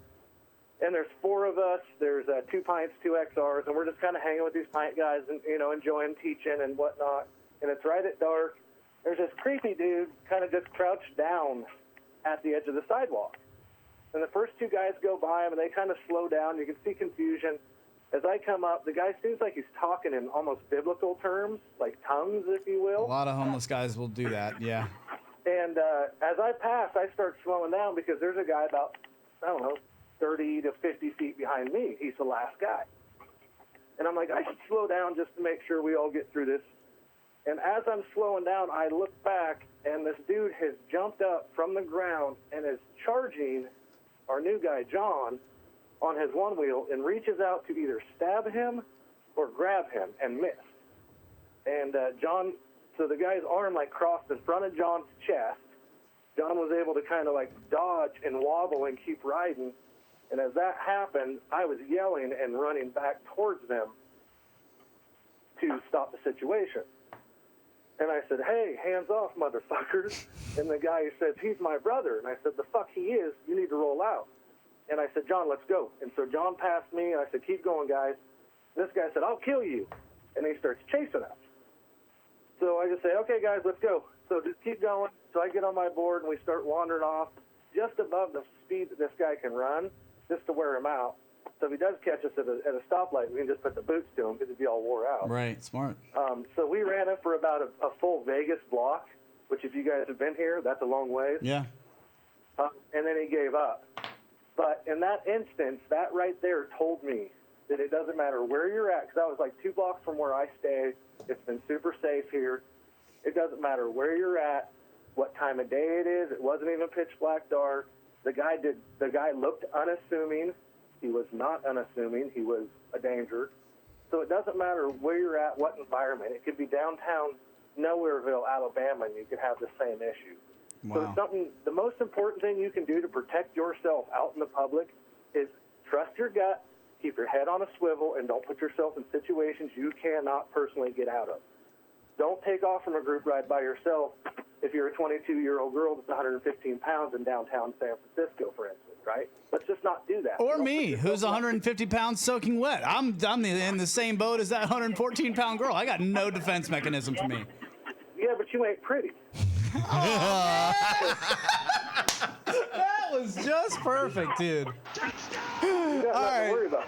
And there's 4 of us. There's 2 pints, 2 XRs, and we're just kind of hanging with these pint guys and, enjoying teaching and whatnot. And it's right at dark. There's this creepy dude kind of just crouched down at the edge of the sidewalk. And the first 2 guys go by him, and they kind of slow down. You can see confusion. As I come up, the guy seems like he's talking in almost biblical terms, like tongues, if you will. A lot of homeless guys will do that, yeah. And as I pass, I start slowing down because there's a guy about, 30 to 50 feet behind me. He's the last guy. And I'm like, I should slow down just to make sure we all get through this. And as I'm slowing down, I look back, and this dude has jumped up from the ground and is charging our new guy, John, on his one wheel and reaches out to either stab him or grab him and missed. And John, so the guy's arm crossed in front of John's chest. John was able to kind of dodge and wobble and keep riding. And as that happened, I was yelling and running back towards them to stop the situation. And I said, "Hey, hands off, motherfuckers." And the guy says, "He's my brother." And I said, "The fuck he is. You need to roll out." And I said, "John, let's go." And so John passed me, and I said, "Keep going, guys." This guy said, "I'll kill you." And he starts chasing us. So I just say, "Okay, guys, let's go." So just keep going. So I get on my board, and we start wandering off just above the speed that this guy can run, just to wear him out. So if he does catch us at a stoplight, we can just put the boots to him because he'd be all wore out. Right, smart. So we ran it for about a full Vegas block, which if you guys have been here, that's a long ways. Yeah. And then he gave up. But in that instance, that right there told me that it doesn't matter where you're at, because I was 2 blocks from where I stay. It's been super safe here. It doesn't matter where you're at, what time of day it is. It wasn't even pitch black dark. The guy looked unassuming. He was not unassuming. He was a danger. So it doesn't matter where you're at, what environment. It could be downtown Nowhereville, Alabama, and you could have the same issue. Wow. So the most important thing you can do to protect yourself out in the public is trust your gut, keep your head on a swivel, and don't put yourself in situations you cannot personally get out of. Don't take off from a group ride by yourself if you're a 22-year-old girl that's 115 pounds in downtown San Francisco, for instance, right? Let's just not do that. Or me, who's 150 pounds soaking wet. I'm in the same boat as that 114-pound girl. I got no defense mechanism for me. Yeah, but you ain't pretty. That was just perfect, dude. You got nothing to worry about.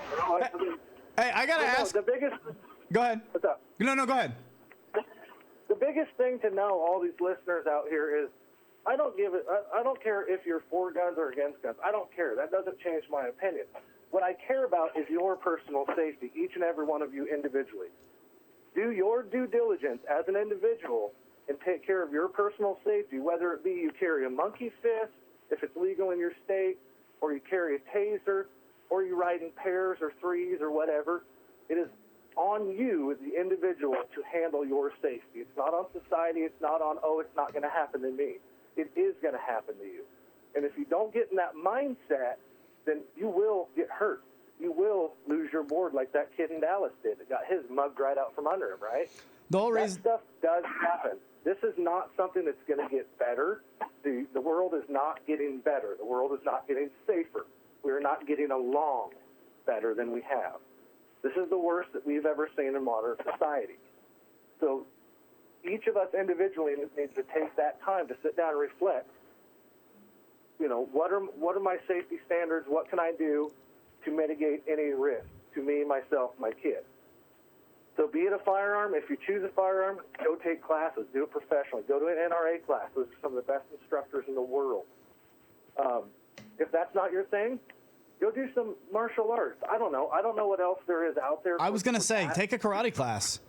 Hey, I gotta ask. The biggest. Go ahead. What's up? No, go ahead. The biggest thing to know, all these listeners out here, is I don't care if you're for guns or against guns. I don't care. That doesn't change my opinion. What I care about is your personal safety, each and every one of you individually. Do your due diligence as an individual and take care of your personal safety, whether it be you carry a monkey fist, if it's legal in your state, or you carry a taser, or you ride in pairs or threes or whatever. It is on you as the individual to handle your safety. It's not on society. It's not on, it's not going to happen to me. It is going to happen to you. And if you don't get in that mindset, then you will get hurt. You will lose your board like that kid in Dallas did that got his mugged right out from under him, right? The whole That reason. stuff does happen. This is not something that's going to get better. The world is not getting better. The world is not getting safer. We're not getting along better than we have. This is the worst that we've ever seen in modern society. So each of us individually needs to take that time to sit down and reflect. What are my safety standards? What can I do to mitigate any risk to me, myself, my kid? So be it a firearm, if you choose a firearm, go take classes, do it professionally. Go to an NRA class. Those are some of the best instructors in the world. If that's not your thing, go do some martial arts. I don't know. I don't know what else there is out there. I was gonna say, take a karate class.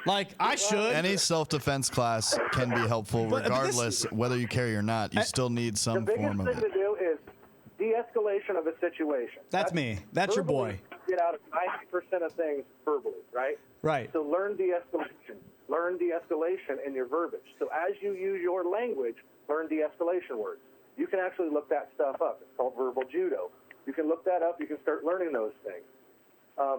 I should. Any self-defense class can be helpful, But this- regardless whether you carry or not. You still need The some biggest form of thing to it. do is de-escalation of a situation. That's me. That's your verbally, boy. Get out of 90% of things verbally, right? Right. So learn de-escalation. Learn de-escalation in your verbiage. So as you use your language, learn de-escalation words. You can actually look that stuff up. It's called verbal judo. You can look that up. You can start learning those things.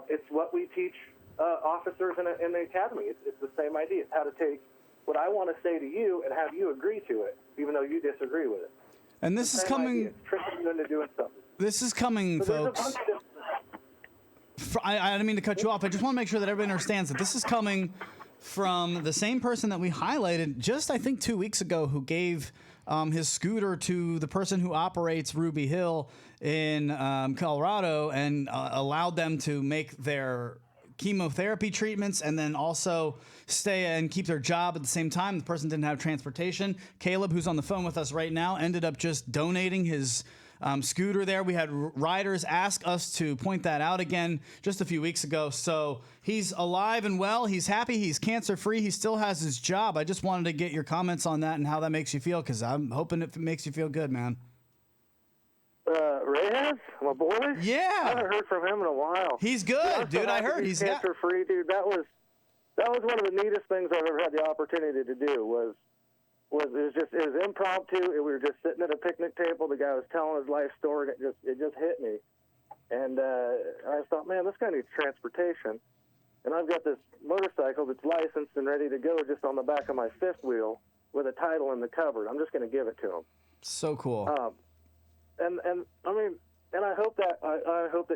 It's what we teach officers in the academy. It's the same idea. It's how to take what I want to say to you and have you agree to it, even though you disagree with it. And this is Same coming. idea. It's tricking you into doing something. This is coming, So there's a folks. bunch of I didn't mean to cut you off. I just want to make sure that everybody understands that this is coming from the same person that we highlighted just, I think, 2 weeks ago, who gave his scooter to the person who operates Ruby Hill in Colorado and allowed them to make their chemotherapy treatments and then also stay and keep their job at the same time. The person didn't have transportation. Caleb, who's on the phone with us right now, ended up just donating his scooter there. We had riders ask us to point that out again just a few weeks ago. So he's alive and well. He's happy. He's cancer-free. He still has his job. I just wanted to get your comments on that and how that makes you feel, because I'm hoping it makes you feel good, man. Reyes, my boy. Yeah. I haven't heard from him in a while. He's good, dude. I heard he's cancer free, dude. That was one of the neatest things I've ever had the opportunity to do. Was it was impromptu. We were just sitting at a picnic table. The guy was telling his life story, and it just hit me. And I thought, man, this guy needs transportation. And I've got this motorcycle that's licensed and ready to go, just on the back of my fifth wheel with a title in the cupboard. I'm just going to give it to him. So cool. And I mean, and I hope that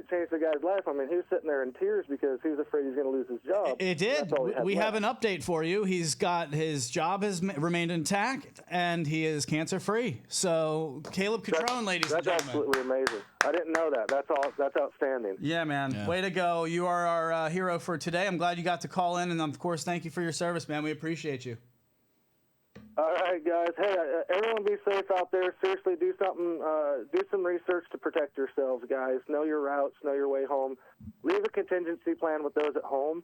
changed the guy's life. I mean, he was sitting there in tears because he was afraid he was going to lose his job. It did. We have an update for you. His job has remained intact, and he is cancer-free. So, Caleb Catrone, ladies and That's gentlemen. absolutely amazing. I didn't know that. That's outstanding. Yeah, man. Yeah. Way to go. You are our hero for today. I'm glad you got to call in, and of course, thank you for your service, man. We appreciate you. All right, guys. Hey, everyone be safe out there. Seriously, do something. Do some research to protect yourselves, guys. Know your routes. Know your way home. Leave a contingency plan with those at home.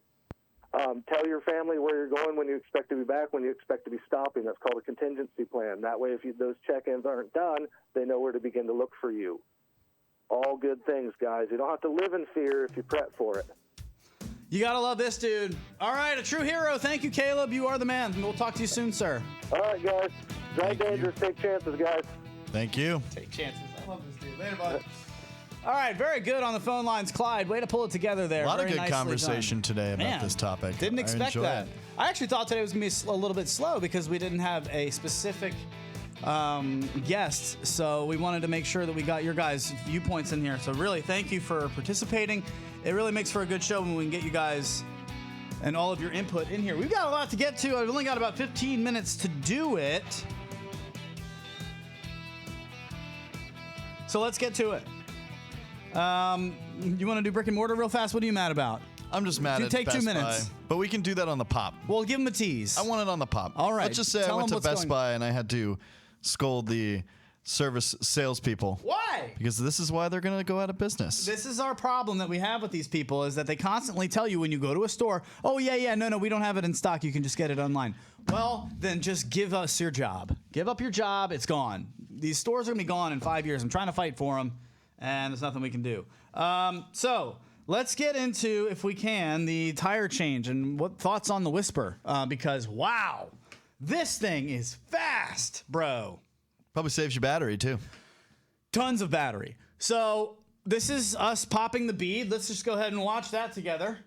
Tell your family where you're going, when you expect to be back, when you expect to be stopping. That's called a contingency plan. That way, if those check-ins aren't done, they know where to begin to look for you. All good things, guys. You don't have to live in fear if you prep for it. You gotta love this dude. All right, a true hero. Thank you, Caleb. You are the man. We'll talk to you soon, sir. All right, guys. Drive dangerous. Take chances, guys. Thank you. Take chances. I love this dude. Later, bud. All right, very good on the phone lines, Clyde. Way to pull it together there. A lot of Very good nicely conversation done. today about Man, this topic. Didn't I expect enjoy that. it. I actually thought today was going to be a little bit slow because we didn't have a specific guest. So we wanted to make sure that we got your guys' viewpoints in here. So really, thank you for participating. It really makes for a good show when we can get you guys and all of your input in here. We've got a lot to get to. I've only got about 15 minutes to do it. So let's get to it. You want to do brick and mortar real fast? What are you mad about? I'm just mad You at take 2 Best minutes. Buy, but we can do that on the pop. Well, give him a tease. I want it on the pop. All right. Let's just say Tell I went them to what's Best going- Buy and I had to scold the service salespeople. Why? Because this is why they're going to go out of business. This is our problem that we have with these people, is that they constantly tell you when you go to a store, oh, yeah, no, we don't have it in stock. You can just get it online. Well, then just give us your job. Give up your job. It's gone. These stores are going to be gone in 5 years. I'm trying to fight for them, and there's nothing we can do. So let's get into, if we can, the tire change and what thoughts on the Whisper, because, wow, this thing is fast, bro. Probably saves you battery, too. Tons of battery. So this is us popping the bead. Let's just go ahead and watch that together.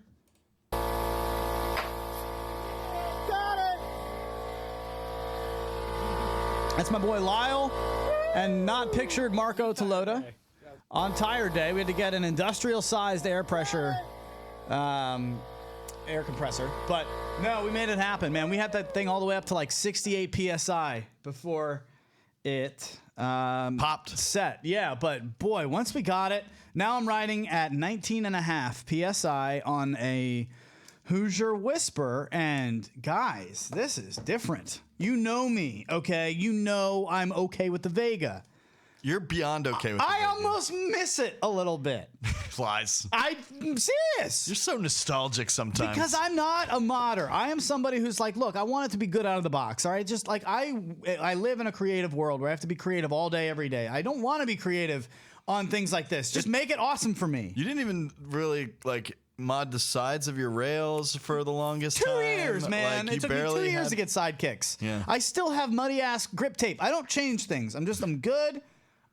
Got it. That's my boy Lyle, and not pictured Marco Toloda. On tire day, we had to get an industrial-sized air pressure air compressor. But no, we made it happen, man. We had that thing all the way up to like 68 PSI before it Popped. set. Yeah, but boy, once we got it, now I'm riding at 19.5 PSI on a Hoosier Whisper, and guys, this is different. You know me, okay? You know I'm okay with the Vega. You're beyond okay with I it. almost miss it a little bit. Flies. I'm serious. You're so nostalgic sometimes. Because I'm not a modder. I am somebody who's like, look, I want it to be good out of the box. All right, just like I live in a creative world where I have to be creative all day, every day. I don't want to be creative on things like this. Just make it awesome for me. You didn't even really like mod the sides of your rails for the longest 2 time. years, man. Like, It took me 2 years to get sidekicks. Yeah. I still have muddy ass grip tape. I don't change things. I'm good.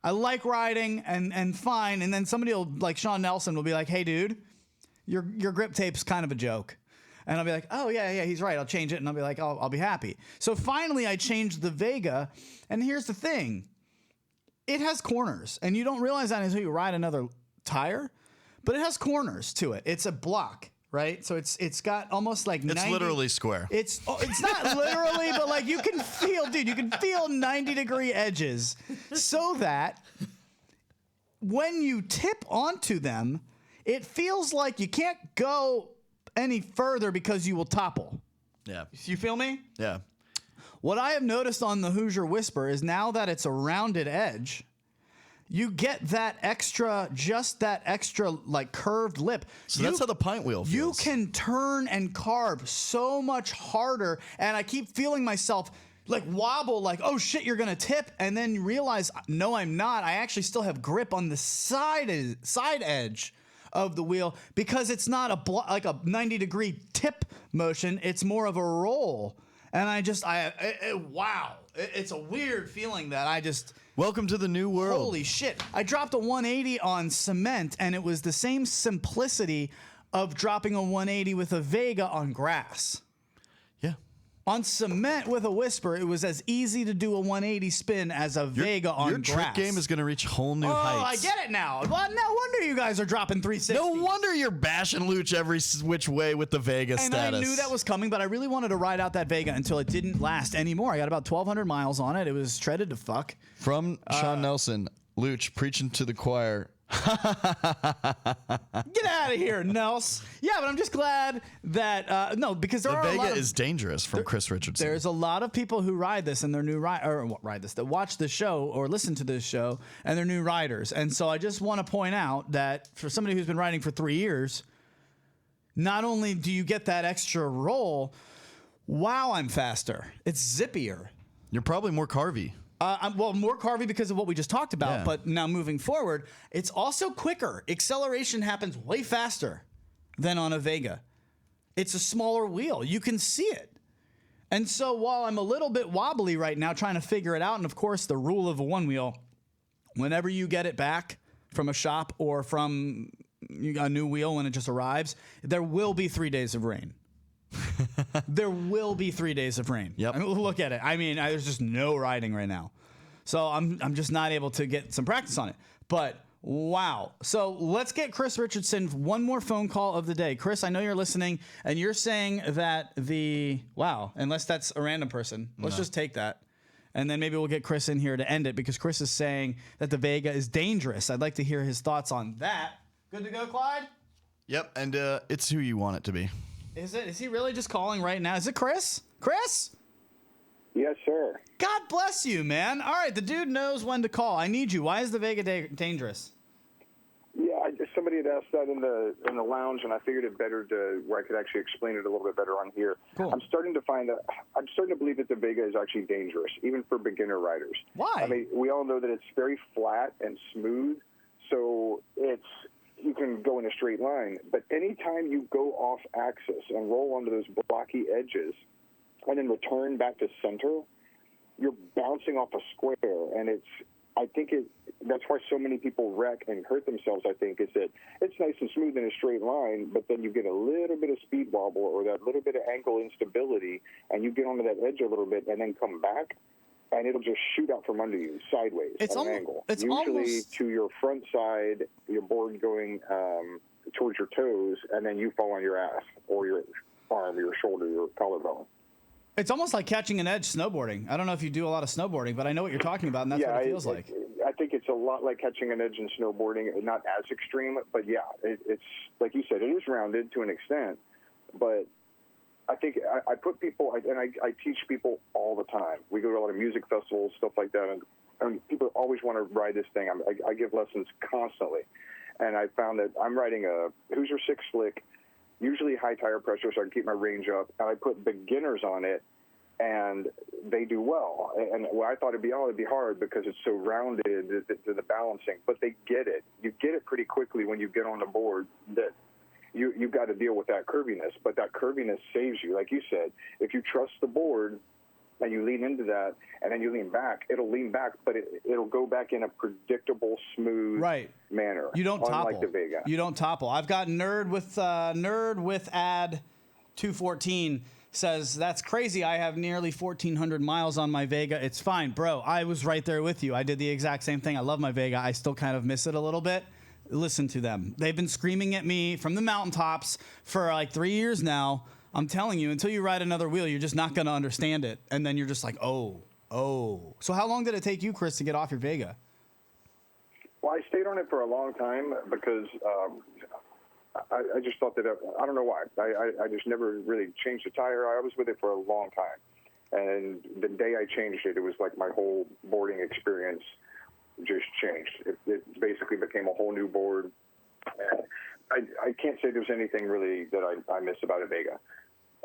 I like riding and fine. And then somebody will, like Sean Nelson, will be like, hey, dude, your grip tape's kind of a joke. And I'll be like, oh, yeah, he's right. I'll change it. And I'll be like, I'll be happy. So finally, I changed the Vega. And here's the thing. It has corners. And you don't realize that until you ride another tire. But it has corners to it. It's a block, right? So it's got almost like 90. It's literally square. It's not literally, but like you can feel 90-degree edges. So that when you tip onto them, it feels like you can't go any further because you will topple. Yeah. You feel me? Yeah. What I have noticed on the Hoosier Whisper is now that it's a rounded edge, you get that extra like curved lip. So that's how the pint wheel feels. You can turn and carve so much harder, and I keep feeling myself like wobble, like, oh shit, you're gonna tip, and then realize, no, I'm not. I actually still have grip on the side edge of the wheel because it's not like a 90-degree tip motion. It's more of a roll. And wow. It's a weird feeling that I just... Welcome to the new world. Holy shit. I dropped a 180 on cement, and it was the same simplicity of dropping a 180 with a Vega on grass. Yeah. On cement with a Whisper, it was as easy to do a 180 spin as a Vega on Your grass. trick game is going to reach whole new heights. Oh, I get it now. Well, no wonder you guys are dropping 360. No wonder you're bashing Lucc every which way with the Vega And status. I knew that was coming, but I really wanted to ride out that Vega until it didn't last anymore. I got about 1,200 miles on it. It was shredded to fuck. From Sean Nelson, Lucc preaching to the choir. Get out of here, Nels. Yeah, but I'm just glad that because there The are a Vega lot of, is dangerous from Chris Richardson. There's a lot of people who ride this and they're new that watch the show or listen to this show and they're new riders. And so I just want to point out that for somebody who's been riding for 3 years, not only do you get that extra roll, wow, I'm faster. It's zippier. You're probably more carvy. Well, more carvy because of what we just talked about, Yeah. but now moving forward, it's also quicker. Acceleration happens way faster than on a Vega. It's a smaller wheel. You can see it. And so while I'm a little bit wobbly right now trying to figure it out, and of course the rule of a one wheel, whenever you get it back from a shop or from a new wheel when it just arrives, there will be 3 days of rain. There will be 3 days of rain. Yep. I mean, look at it. I mean, there's just no riding right now. So I'm just not able to get some practice on it. But wow. So let's get Chris Richardson one more phone call of the day. Chris, I know you're listening, and you're saying that unless that's a random person, let's just take that. And then maybe we'll get Chris in here to end it because Chris is saying that the Vega is dangerous. I'd like to hear his thoughts on that. Good to go, Clyde? Yep, and it's who you want it to be. Is it? Is he really just calling right now? Is it Chris? Chris? Yes, sir. God bless you, man. All right, the dude knows when to call. I need you. Why is the Vega dangerous? Yeah, somebody had asked that in the lounge, and I figured it better to where I could actually explain it a little bit better on here. Cool. I'm starting to believe that the Vega is actually dangerous, even for beginner riders. Why? I mean, we all know that it's very flat and smooth, so you can go in a straight line. But anytime you go off axis and roll onto those blocky edges, and then return back to center, you're bouncing off a square, and that's why so many people wreck and hurt themselves, I think, is that it's nice and smooth in a straight line, but then you get a little bit of speed wobble or that little bit of ankle instability, and you get onto that edge a little bit and then come back, and it'll just shoot out from under you sideways at an angle. It's usually almost to your front side, your board going towards your toes, and then you fall on your ass or your arm, your shoulder, your collarbone. It's almost like catching an edge snowboarding. I don't know if you do a lot of snowboarding, but I know what you're talking about, and that's what it feels like. I think it's a lot like catching an edge in snowboarding, not as extreme, but yeah, it's like you said, it is rounded to an extent, but I think I put people, and I teach people all the time. We go to a lot of music festivals, stuff like that, and people always want to ride this thing. I give lessons constantly, and I found that I'm riding a Hoosier 6 Slick, usually high tire pressure, so I can keep my range up, and I put beginners on it, and they do well. And I thought it'd be hard because it's so rounded to the balancing, but they get it. You get it pretty quickly when you get on the board that you've got to deal with that curviness, but that curviness saves you. Like you said, if you trust the board and you lean into that, and then you lean back, it'll lean back, but it'll go back in a predictable, smooth manner. You don't unlike topple. the Vega. You don't topple. I've got nerd with ad 214 says that's crazy. I have nearly 1,400 miles on my Vega. It's fine, bro. I was right there with you. I did the exact same thing. I love my Vega. I still kind of miss it a little bit. Listen to them. They've been screaming at me from the mountaintops for like 3 years now. I'm telling you, until you ride another wheel, you're just not going to understand it. And then you're just like, oh. So how long did it take you, Chris, to get off your Vega? Well, I stayed on it for a long time because I just thought that, I don't know why. I just never really changed the tire. I was with it for a long time. And the day I changed it, it was like my whole boarding experience just changed. It basically became a whole new board. And I can't say there's anything really that I miss about a Vega.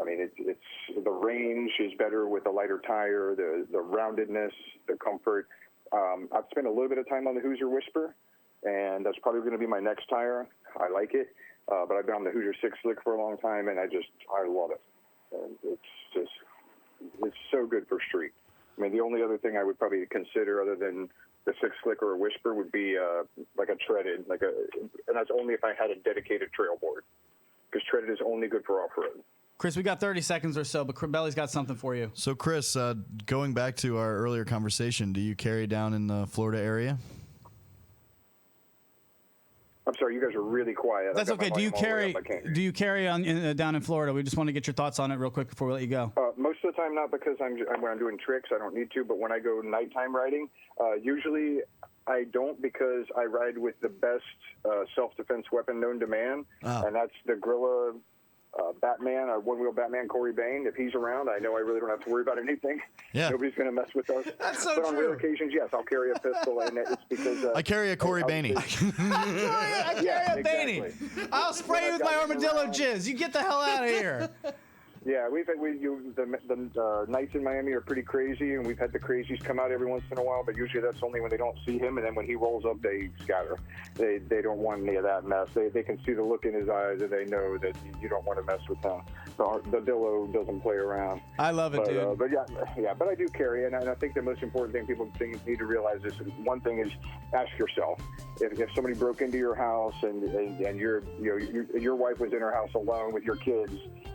I mean, it's the range is better with a lighter tire, the roundedness, the comfort. I've spent a little bit of time on the Hoosier Whisper, and that's probably going to be my next tire. I like it, but I've been on the Hoosier 6 Slick for a long time, and I love it. And it's so good for street. I mean, the only other thing I would probably consider other than the 6 Slick or a Whisper would be like a treaded, and that's only if I had a dedicated trail board, because treaded is only good for off-road. Chris, we got 30 seconds or so, but Belly's got something for you. So, Chris, going back to our earlier conversation, do you carry down in the Florida area? I'm sorry, you guys are really quiet. That's okay. Do you carry on down in Florida? We just want to get your thoughts on it real quick before we let you go. Most of the time, not because when I'm doing tricks, I don't need to. But when I go nighttime riding, usually I don't, because I ride with the best self-defense weapon known to man, and that's the Gorilla Batman, our one-wheel Batman, Corey Bain. If he's around, I know I really don't have to worry about anything. Yeah. Nobody's going to mess with us. That's so but on true. rare occasions, yes, I'll carry a pistol, and it's because I carry a Corey Bainey. I carry a Bainey. Exactly. I'll spray you with my armadillo jizz. You get the hell out of here. Yeah, the nights in Miami are pretty crazy, and we've had the crazies come out every once in a while, but usually that's only when they don't see him, and then when he rolls up, they scatter. They don't want any of that mess. They can see the look in his eyes, and they know that you don't want to mess with him. The Dillo doesn't play around. I love it, dude. But but I do carry it, and I think the most important thing people need to realize is one thing is ask yourself, if somebody broke into your house and your wife was in her house alone with your kids,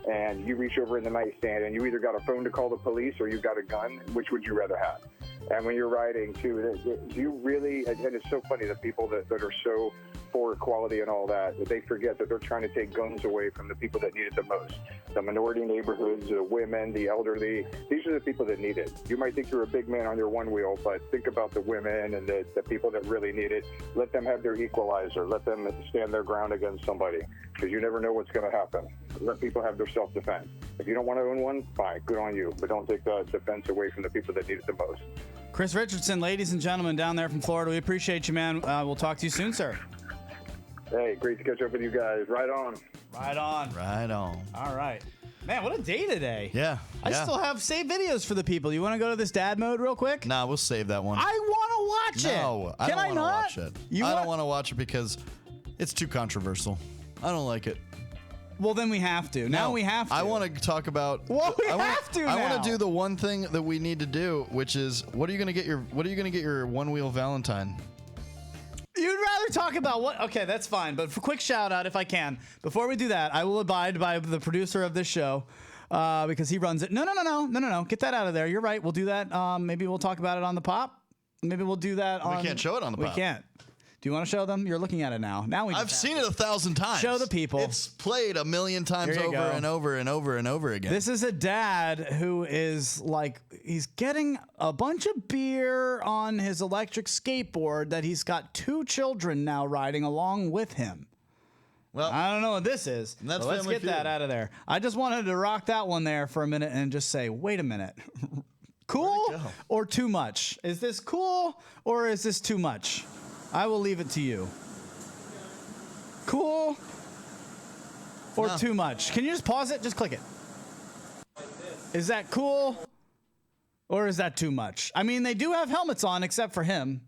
and you reach over in the nightstand and you either got a phone to call the police or you got a gun, which would you rather have? And when you're riding too, do you really, and it's so funny that people that are so for equality and all that they forget that they're trying to take guns away from the people that need it the most. The minority neighborhoods, the women, the elderly, these are the people that need it. You might think you're a big man on your one wheel, but think about the women and the people that really need it. Let them have their equalizer. Let them stand their ground against somebody, because you never know what's going to happen. Let people have their self-defense. If you don't want to own one, fine, good on you, but don't take the defense away from the people that need it the most. Chris Richardson, ladies and gentlemen, down there from Florida, we appreciate you, man. We'll talk to you soon, sir. Hey, great to catch up with you guys. Right on. Right on. Right on. All right. Man, what a day today. Yeah. I still have saved videos for the people. You want to go to this dad mode real quick? Nah, we'll save that one. I want to watch it. No, I Can don't I want to not? watch it. I don't want to watch it because it's too controversial. I don't like it. Well, then we have to. Now we have to. I want to talk about. Well, we I have to now. I want to do the one thing that we need to do, which is what are you going to get your one wheel Valentine? You'd rather talk about what? Okay, that's fine. But for quick shout out, if I can, before we do that, I will abide by the producer of this show because he runs it. No. Get that out of there. You're right. We'll do that. Maybe we'll talk about it on the pop. Maybe we'll do that on. We can't show it on the pop. We can't. Do you want to show them? You're looking at it now. I've seen it 1,000 times. Show the people. It's played 1,000,000 times over and over and over and over again. This is a dad who is like, he's getting a bunch of beer on his electric skateboard that he's got 2 children now riding along with him. Well, I don't know what this is. That's so let's get that out of there. I just wanted to rock that one there for a minute and just say, wait a minute. Cool or too much? Is this cool or is this too much? I will leave it to you. Cool or too much? Can you just pause it? Just click it. Is that cool or is that too much? I mean, they do have helmets on except for him.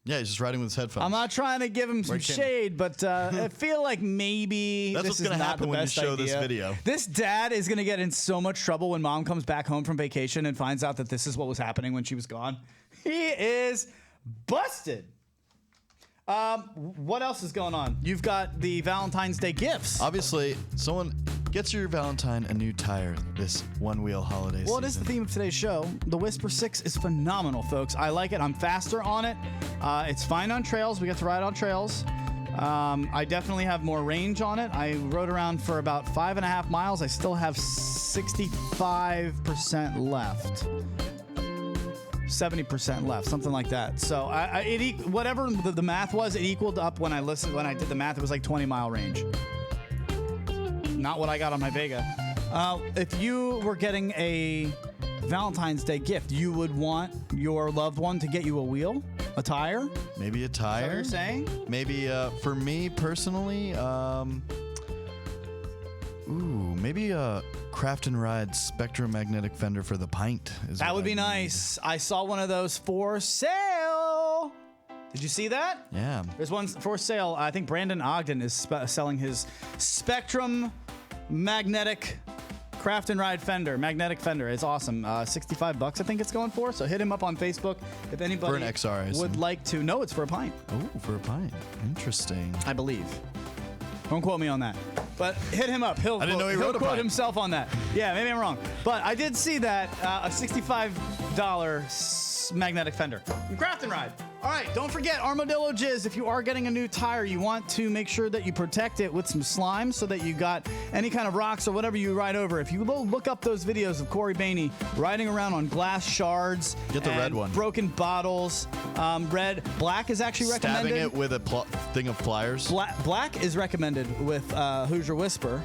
Yeah, he's just riding with his headphones. I'm not trying to give him some shade, but I feel like maybe That's this what's is gonna not happen the when you best show this idea. video. This dad is going to get in so much trouble when mom comes back home from vacation and finds out that this is what was happening when she was gone. He is busted. What else is going on? You've got the Valentine's Day gifts. Obviously, someone gets your Valentine a new tire this one-wheel holiday season. Well, it is the theme of today's show. The Whisper 6 is phenomenal, folks. I like it. I'm faster on it. It's fine on trails. We get to ride on trails. I definitely have more range on it. I rode around for about 5.5 miles. I still have 65% left. 70% left, something like that. So whatever the math was, it equaled up when I did the math. It was like 20-mile range. Not what I got on my Vega. If you were getting a Valentine's Day gift, you would want your loved one to get you a wheel, a tire? Maybe a tire. Is that what you're saying? Maybe for me personally, maybe a Craft and Ride Spectromagnetic fender for the pint. That would be nice. I saw one of those for sale. Did you see that? Yeah. There's one for sale. I think Brandon Ogden is selling his Spectrum Magnetic Craft and Ride fender. Magnetic fender. It's awesome. $65 I think it's going for. So hit him up on Facebook if anybody For an XR, would like to. No, it's for a pint, Oh, for a pint. Interesting. I believe. Don't quote me on that. But hit him up. I didn't know he he'll wrote a quote pint. himself on that. Yeah, maybe I'm wrong. But I did see that a $65 magnetic fender. Craft and Ride. All right, don't forget Armadillo Jizz. If you are getting a new tire, you want to make sure that you protect it with some slime so that you got any kind of rocks or whatever you ride over. If you look up those videos of Corey Bainey riding around on glass shards, Get the red one. broken bottles, black is actually recommended. Stabbing it with a thing of pliers. Black is recommended with Hoosier Whisper,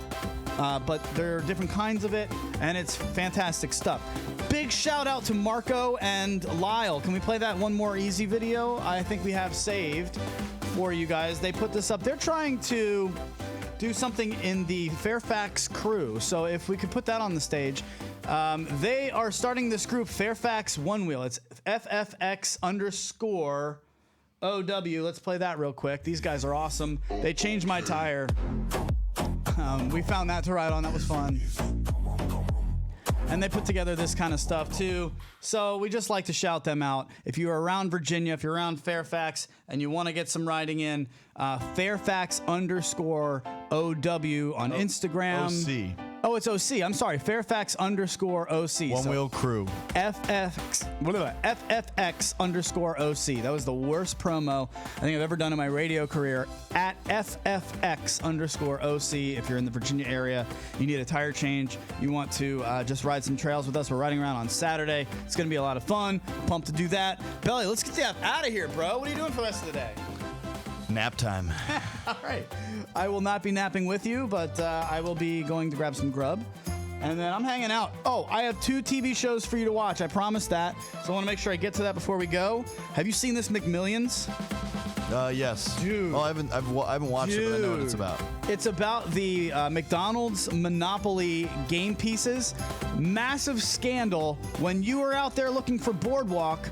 but there are different kinds of it, and it's fantastic stuff. Big shout out to Marco and Lyle. Can we play that one more easy video? I think we have saved for you guys. They put this up. They're trying to do something in the Fairfax crew. So if we could put that on the stage. They are starting this group, Fairfax Onewheel. It's FFX_OW. Let's play that real quick. These guys are awesome. They changed my tire. We found that to ride on. That was fun. And they put together this kind of stuff too. So we just like to shout them out. If you're around Virginia, if you're around Fairfax, and you want to get some riding in, Fairfax_OW on Instagram. OC. Oh, it's OC. I'm sorry. Fairfax_OC. One wheel crew. FFX_OC. That was the worst promo I think I've ever done in my radio career. At FFX_OC. If you're in the Virginia area, you need a tire change, you want to just ride some trails with us. We're riding around on Saturday. It's going to be a lot of fun. Pumped to do that. Belly, let's get the F out of here, bro. What are you doing for the rest of the day? Nap time. All right. I will not be napping with you, but I will be going to grab some grub. And then I'm hanging out. Oh, I have 2 TV shows for you to watch. I promised that. So I want to make sure I get to that before we go. Have you seen this McMillions? Yes. Dude. Well, I haven't watched it, but I know what it's about. It's about the McDonald's Monopoly game pieces. Massive scandal. When you were out there looking for Boardwalk,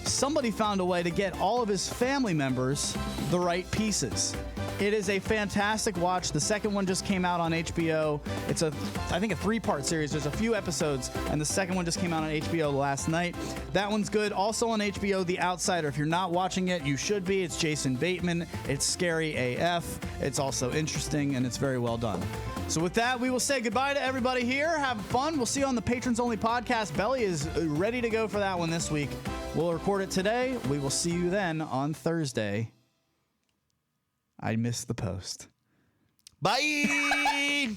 somebody found a way to get all of his family members the right pieces. It is a fantastic watch. The second one just came out on HBO. It's I think a 3-part series. There's a few episodes, and the second one just came out on HBO last night. That one's good. Also on HBO, The Outsider. If you're not watching it, you should be. It's Jason Bateman. It's scary AF. It's also interesting, and it's very well done. So with that, we will say goodbye to everybody here. Have fun. We'll see you on the Patrons Only podcast. Belly is ready to go for that one this week. We'll record it today. We will see you then on Thursday. I missed the post. Bye.